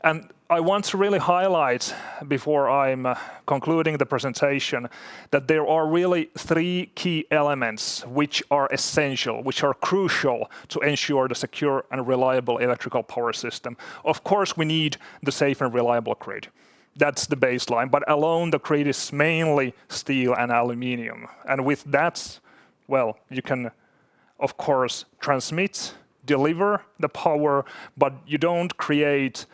D: And I want to really highlight, before I'm concluding the presentation, that there are really 3 key elements which are essential, which are crucial to ensure the secure and reliable electrical power system. Of course, we need the safe and reliable grid. That's the baseline, but alone the grid is mainly steel and aluminium. And with that, well, you can, of course, transmit, deliver the power, but you don't create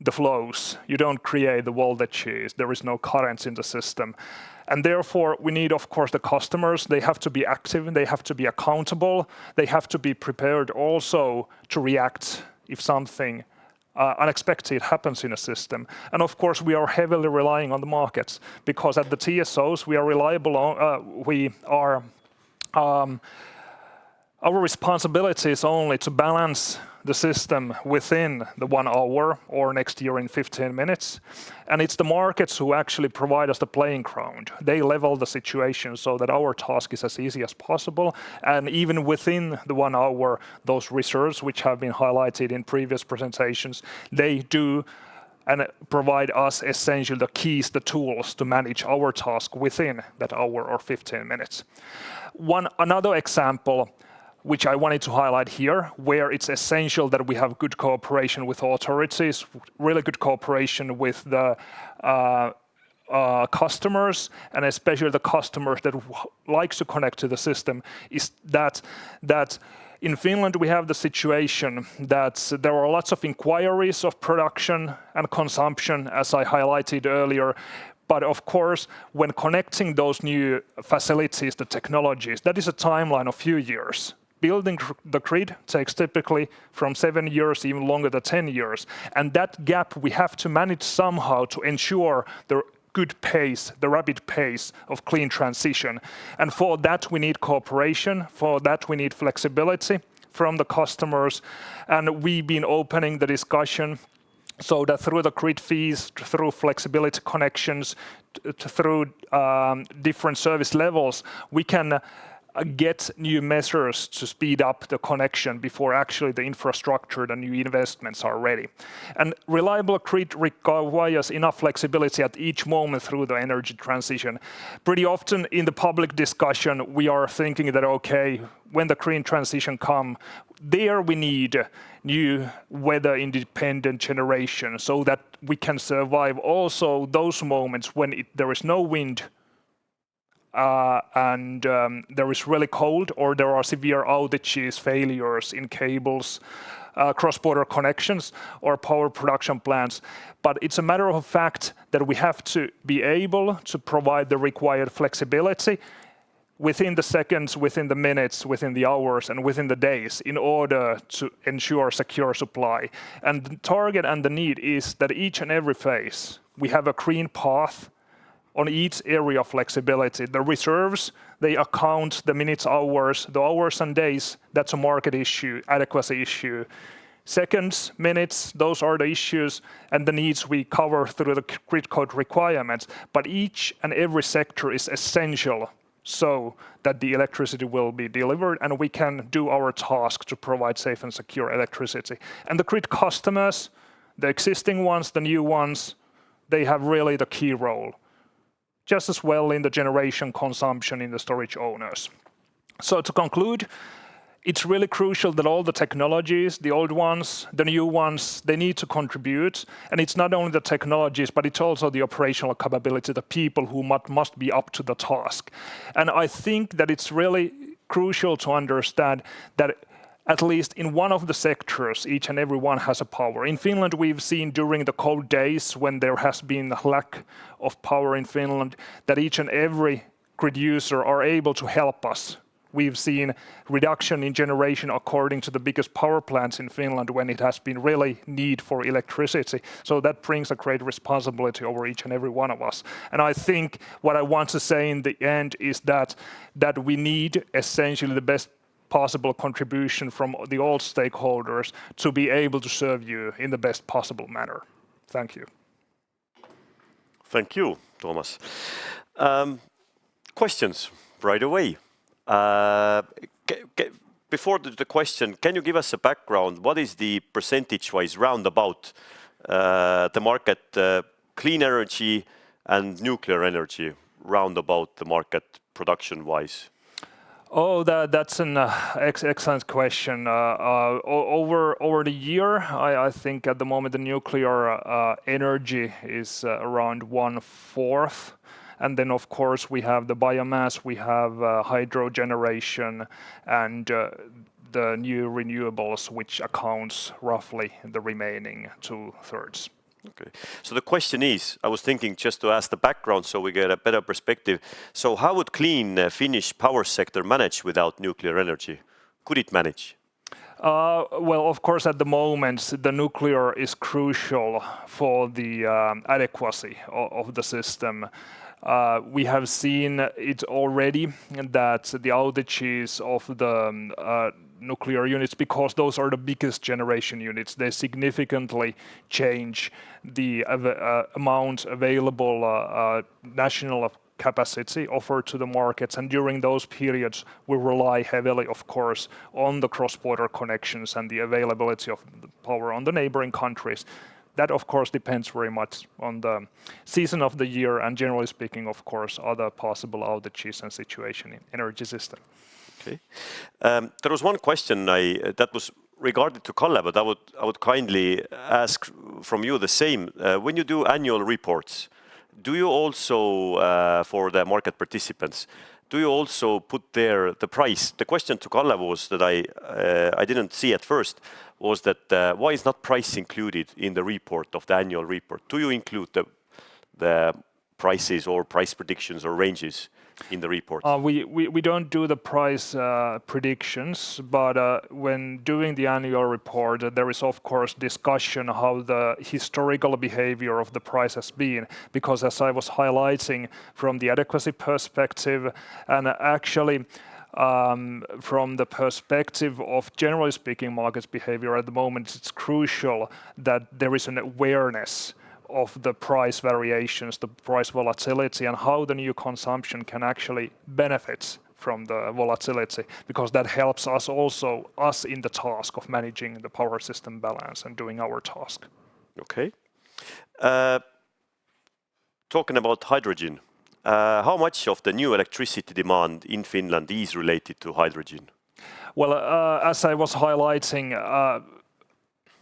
D: the flows, you don't create the voltages, there is no currents in the system. And therefore, we need, of course, the customers, they have to be active, they have to be accountable, they have to be prepared also to react if something unexpected happens in a system. And of course, we are heavily relying on the markets, because at the TSOs, we are reliable, our responsibility is only to balance the system within the 1 hour or next year in 15 minutes. And it's the markets who actually provide us the playing ground. They level the situation so that our task is as easy as possible. And even within the 1 hour, those reserves, which have been highlighted in previous presentations, they do and provide us essentially the keys, the tools to manage our task within that hour or 15 minutes. Another example which I wanted to highlight here, where it's essential that we have good cooperation with authorities, really good cooperation with the customers, and especially the customers that likes to connect to the system, is that in Finland we have the situation that there are lots of inquiries of production and consumption, as I highlighted earlier. But of course, when connecting those new facilities, the technologies, that is a timeline of few years. Building the grid takes typically from 7 years, even longer than 10 years. And that gap we have to manage somehow to ensure the good pace, the rapid pace of clean transition. And for that we need cooperation, for that we need flexibility from the customers. And we've been opening the discussion so that through the grid fees, through flexibility connections, through different service levels, we can get new measures to speed up the connection before actually the infrastructure, the new investments are ready. And reliable grid requires enough flexibility at each moment through the energy transition. Pretty often in the public discussion, we are thinking that, okay, when the green transition comes, there we need new weather-independent generation so that we can survive also those moments when there is no wind and there is really cold, or there are severe outages, failures in cables, cross-border connections or power production plants. But it's a matter of fact that we have to be able to provide the required flexibility within the seconds, within the minutes, within the hours, and within the days in order to ensure secure supply. And the target and the need is that each and every phase we have a green path on each area of flexibility. The reserves, they account the minutes, hours, the hours and days, that's a market issue, adequacy issue. Seconds, minutes, those are the issues and the needs we cover through the grid code requirements. But each and every sector is essential so that the electricity will be delivered and we can do our task to provide safe and secure electricity. And the grid customers, the existing ones, the new ones, they have really the key role. Just as well in the generation consumption in the storage owners. So to conclude, it's really crucial that all the technologies, the old ones, the new ones, they need to contribute. And it's not only the technologies, but it's also the operational capability, the people who must be up to the task. And I think that it's really crucial to understand that at least in one of the sectors, each and every one has a power. In Finland, we've seen during the cold days when there has been a lack of power in Finland, that each and every grid user are able to help us. We've seen reduction in generation according to the biggest power plants in Finland when it has been really need for electricity. So that brings a great responsibility over each and every one of us. And I think what I want to say in the end is that we need essentially the best possible contribution from the all stakeholders to be able to serve you in the best possible manner. Thank you.
A: Thank you, Thomas. Questions right away. Before the question, can you give us a background? What is the percentage-wise roundabout the market clean energy and nuclear energy roundabout the market production-wise?
D: Oh, that's an excellent question. Over the year, I think at the moment the nuclear energy is around 1/4. And then of course we have the biomass, we have hydro generation and the new renewables, which accounts roughly the remaining 2/3.
A: Okay. So the question is, I was thinking just to ask the background so we get a better perspective. So how would clean Finnish power sector manage without nuclear energy? Could it manage?
D: Well, of course, at the moment, the nuclear is crucial for the adequacy of the system. We have seen it already that the outages of the nuclear units, because those are the biggest generation units, they significantly change the amount available national capacity offered to the markets. And during those periods, we rely heavily, of course, on the cross-border connections and the availability of the power on the neighboring countries. That, of course, depends very much on the season of the year and generally speaking, of course, other possible outages and situation in energy system.
A: Okay. There was one question that was regarded to Kalle, but I would kindly ask from you the same. When you do annual reports, do you also, for the market participants, do you also put there the price? The question to Kalle was that I didn't see at first was that why is not price included in the report of the annual report? Do you include the prices or price predictions or ranges in the report?
D: We don't do the price predictions, but when doing the annual report, there is of course discussion how the historical behavior of the price has been, because as I was highlighting from the adequacy perspective and actually from the perspective of generally speaking market behavior at the moment, it's crucial that there is an awareness of the price variations, the price volatility, and how the new consumption can actually benefit from the volatility, because that helps us also, in the task of managing the power system balance and doing our task.
A: Okay. Talking about hydrogen, how much of the new electricity demand in Finland is related to hydrogen?
D: Well, as I was highlighting,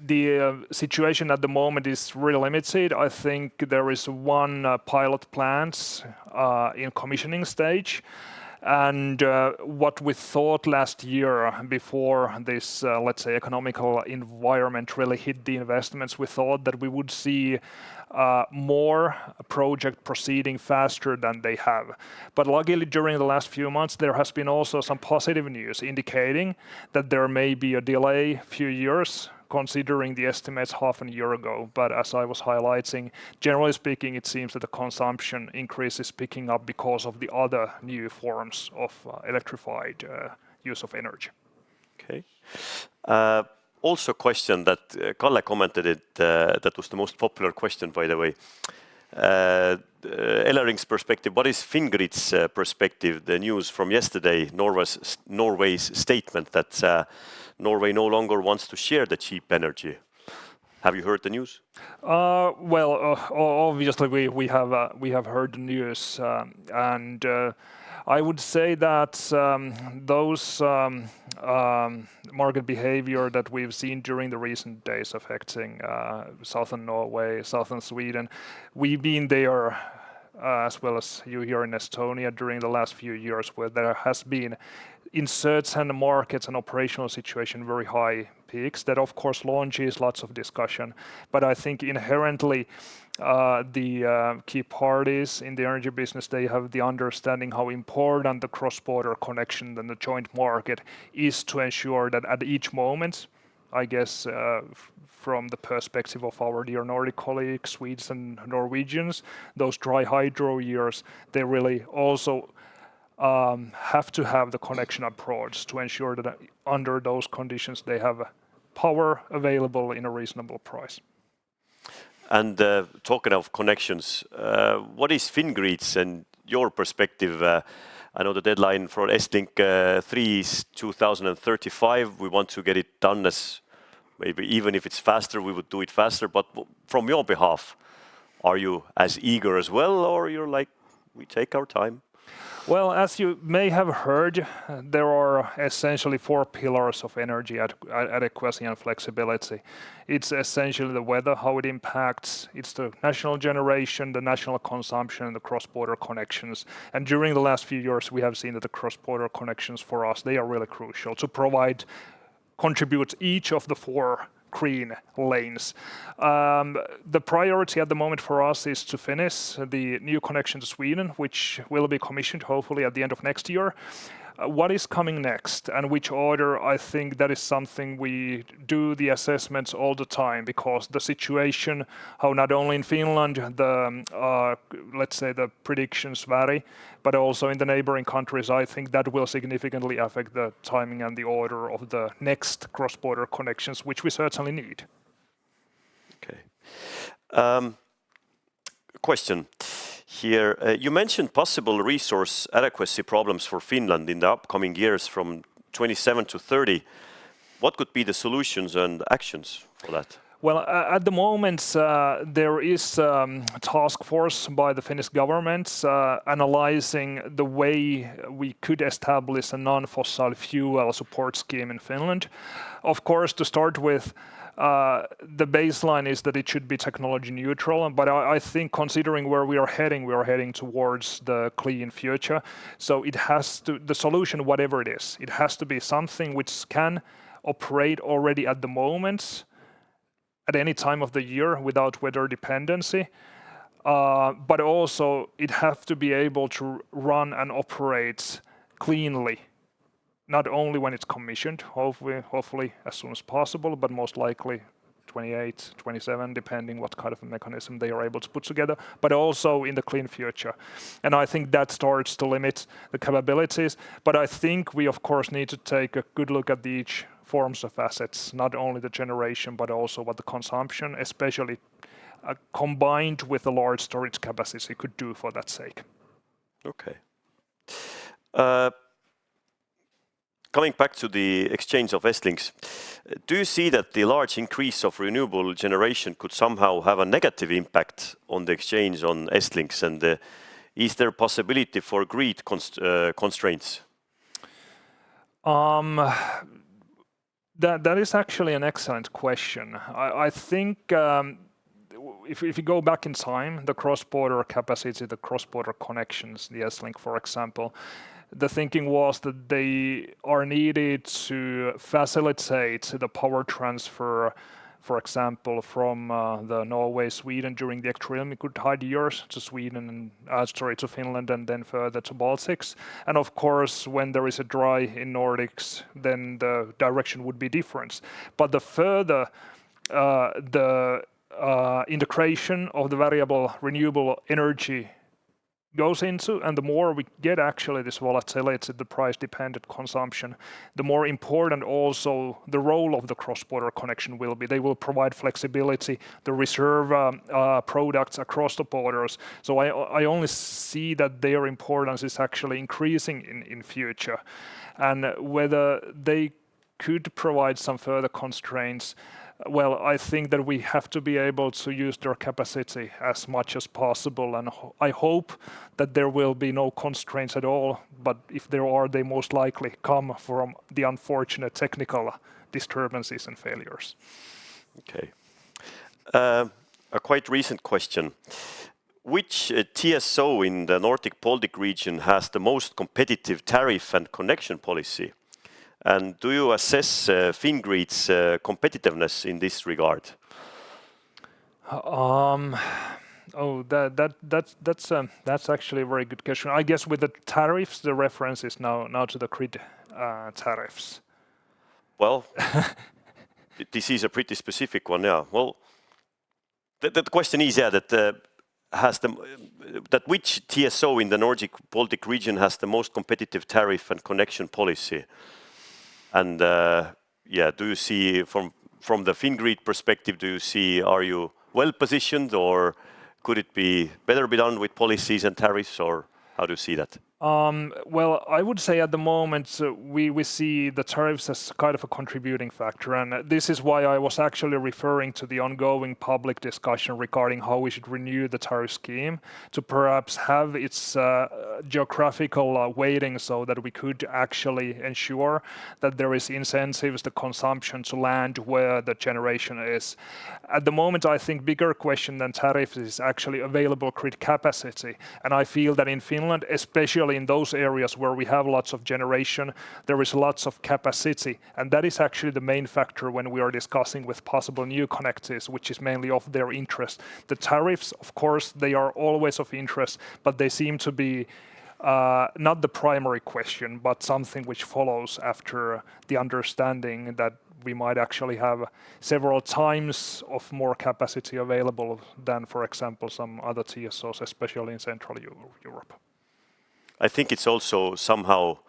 D: the situation at the moment is really limited. I think there is one pilot plant in commissioning stage. And what we thought last year before this, let's say, economical environment really hit the investments, we thought that we would see more project proceeding faster than they have. But luckily, during the last few months, there has been also some positive news indicating that there may be a delay, few years, considering the estimates half a year ago. But as I was highlighting, generally speaking, it seems that the consumption increase is picking up because of the other new forms of electrified use of energy.
A: Okay. Also question that Kalle commented it, that was the most popular question, by the way. Elering's perspective, what is Fingrid's perspective, the news from yesterday, Norway's statement that Norway no longer wants to share the cheap energy? Have you heard the news?
D: Obviously we have heard the news, and I would say that those market behavior that we've seen during the recent days affecting southern Norway, southern Sweden, we've been there as well as you here in Estonia during the last few years, where there has been in certain markets and operational situation very high peaks that of course launches lots of discussion, but I think inherently the key parties in the energy business, they have the understanding how important the cross-border connection and the joint market is to ensure that at each moment, I guess from the perspective of our dear Nordic colleagues, Swedes and Norwegians, those dry hydro years, they really also have to have the connection abroad to ensure that under those conditions they have power available in a reasonable price.
A: And talking of connections, what is Fingrid's and your perspective? I know the deadline for Estlink 3 is 2035. We want to get it done as maybe even if it's faster, we would do it faster. But from your behalf, are you as eager as well, or you're like, we take our time?
D: Well, as you may have heard, there are essentially 4 pillars of energy adequacy and flexibility. It's essentially the weather, how it impacts, it's the national generation, the national consumption, and the cross-border connections. And during the last few years, we have seen that the cross-border connections for us, they are really crucial to contribute each of the 4 green lanes. The priority at the moment for us is to finish the new connection to Sweden, which will be commissioned hopefully at the end of next year. What is coming next and which order, I think that is something we do the assessments all the time, because the situation, how not only in Finland, let's say the predictions vary, but also in the neighboring countries, I think that will significantly affect the timing and the order of the next cross-border connections, which we certainly need.
A: Okay. Question. Here, you mentioned possible resource adequacy problems for Finland in the upcoming years from 27 to 30. What could be the solutions and actions for that?
D: Well, at the moment, there is a task force by the Finnish government analyzing the way we could establish a non-fossil fuel support scheme in Finland. Of course, to start with, the baseline is that it should be technology neutral, but I think considering where we are heading towards the clean future. So it has to, the solution, whatever it is, it has to be something which can operate already at the moment, at any time of the year without weather dependency. But also it has to be able to run and operate cleanly. Not only when it's commissioned, hopefully as soon as possible, but most likely 28, 27, depending what kind of a mechanism they are able to put together, but also in the clean future. And I think that starts to limit the capabilities. But I think we, of course, need to take a good look at each forms of assets, not only the generation, but also what the consumption, especially combined with the large storage capacity, could do for that sake.
A: Okay. Coming back to the exchange of Estlinks, do you see that the large increase of renewable generation could somehow have a negative impact on the exchange on Estlinks, and is there a possibility for grid constraints?
D: That is actually an excellent question. I think if you go back in time, the cross-border capacity, the cross-border connections, the Estlink, for example, the thinking was that they are needed to facilitate the power transfer for example, from the Norway, Sweden during the extremely good tide years to Sweden and to Finland and then further to Baltics. And of course, when there is a dry in Nordics, then the direction would be different. But the further the integration of the variable renewable energy goes into, and the more we get actually this volatility, the price dependent consumption, the more important also the role of the cross-border connection will be. They will provide flexibility, the reserve products across the borders. So I only see that their importance is actually increasing in future. And whether they could provide some further constraints, well, I think that we have to be able to use their capacity as much as possible, and I hope that there will be no constraints at all, but if there are, they most likely come from the unfortunate technical disturbances and failures.
A: Okay. A quite recent question. Which TSO in the Nordic-Baltic region has the most competitive tariff and connection policy? And do you assess Fingrid's competitiveness in this regard?
D: That's actually a very good question. I guess with the tariffs, the reference is now to the grid tariffs.
A: Well, this is a pretty specific one, yeah. Well, the question is, yeah, that which TSO in the Nordic-Baltic region has the most competitive tariff and connection policy? And yeah, do you see from the Fingrid perspective, are you well positioned, or could it be better be done with policies and tariffs, or how do you see that?
D: Well, I would say at the moment we see the tariffs as kind of a contributing factor, and this is why I was actually referring to the ongoing public discussion regarding how we should renew the tariff scheme to perhaps have its geographical weighting so that we could actually ensure that there is incentives to consumption to land where the generation is. At the moment, I think bigger question than tariffs is actually available grid capacity, and I feel that in Finland, especially in those areas where we have lots of generation, there is lots of capacity, and that is actually the main factor when we are discussing with possible new connectors, which is mainly of their interest. The tariffs, of course, they are always of interest, but they seem to be not the primary question, but something which follows after the understanding that we might actually have several times of more capacity available than, for example, some other TSOs, especially in Central Europe.
A: I think it's also somehow,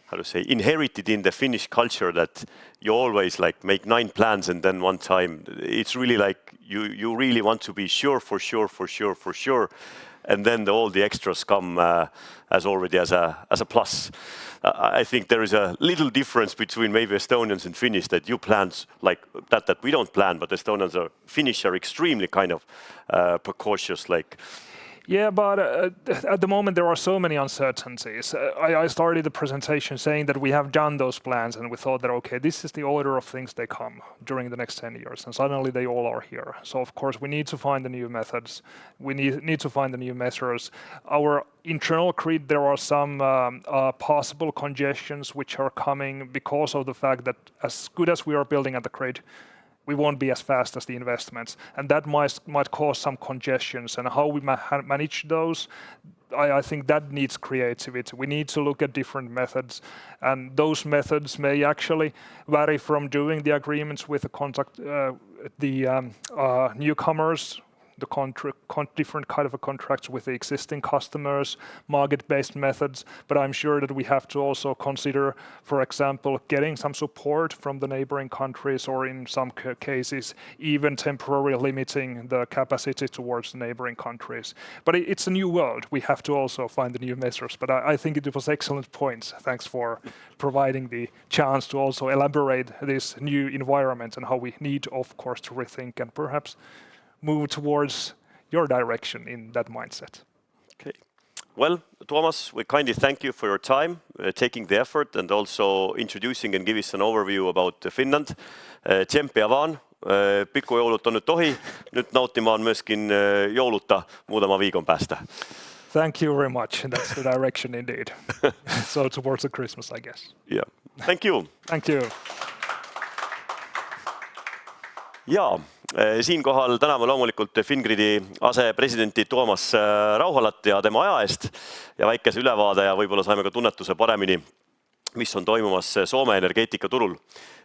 A: how to say, inherited in the Finnish culture that you always like make 9 plans and then one time it's really like you really want to be sure, and then all the extras come as a plus. I think there is a little difference between maybe Estonians and Finnish, that you plan like that we don't plan, but Finnish are extremely kind of precautious, like.
D: Yeah, but at the moment there are so many uncertainties. I started the presentation saying that we have done those plans and we thought that, okay, this is the order of things they come during the next 10 years, and suddenly they all are here. So of course we need to find the new methods. We need to find the new measures. Our internal grid, there are some possible congestions which are coming because of the fact that as good as we are building at the grid, we won't be as fast as the investments, and that might cause some congestions. And how we manage those, I think that needs creativity. We need to look at different methods, and those methods may actually vary from doing the agreements with the newcomers, the different kind of contracts with the existing customers, market-based methods, but I'm sure that we have to also consider, for example, getting some support from the neighboring countries, or in some cases, even temporarily limiting the capacity towards the neighboring countries. But it's a new world. We have to also find the new measures, but I think it was excellent points. Thanks for providing the chance to also elaborate this new environment and how we need, of course, to rethink and perhaps move towards your direction in that mindset.
A: Okay. Well, Tuomas, we kindly thank you for your time, taking the effort, and also introducing and giving us an overview about Finland. Tsemppiä vaan. Pikkujoulut on nyt ohi. Nyt nauttimaan myöskin jouluta muutama viikon päästä.
D: Thank you very much. That's the direction indeed. So towards the Christmas, I guess.
A: Yeah. Thank you.
D: Thank you.
A: Ja siinkohal täname loomulikult Fingridi asepresidenti Toomas Rauhalat ja tema aja eest ja väikese ülevaade ja võib-olla saime ka tunnetuse paremini, mis on toimumas Soome energeetikaturul.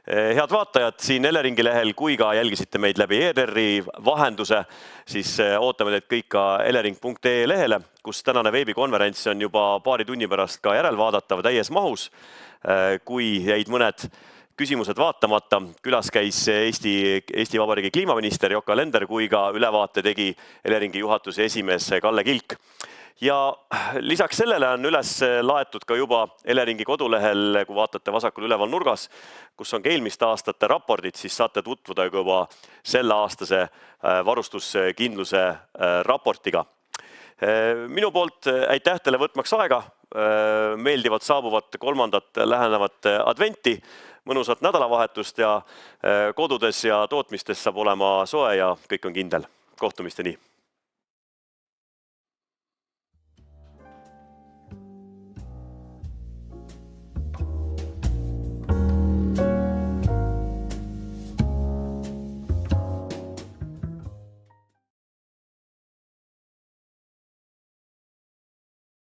A: Head vaatajad siin Eleringi lehel, kui ka jälgisite meid läbi ERR-i vahenduse, siis ootame teid kõik ka elering.ee lehele, kus tänane veebikonverents on juba paari tunni pärast ka järelvaadatav täies mahus. Kui jäid mõned küsimused vaatamata, külas käis Eesti Vabariigi kliimaminister Yoko Alender, kui ka ülevaate tegi Eleringi juhatuse esimees Kalle Kilk. Ja lisaks sellele on üles laetud ka juba Eleringi kodulehel, kui vaatate vasakul üleval nurgas, kus on ka eelmiste aastate raportid, siis saate tutvuda juba selle aastase varustuskindluse raportiga. Minu poolt aitäh teile võtmaks aega, meeldivad saabuvat kolmandat lähenevat adventi, mõnusat nädalavahetust ja kodudes ja tootmistes saab olema soe ja kõik on kindel. Kohtumisteni!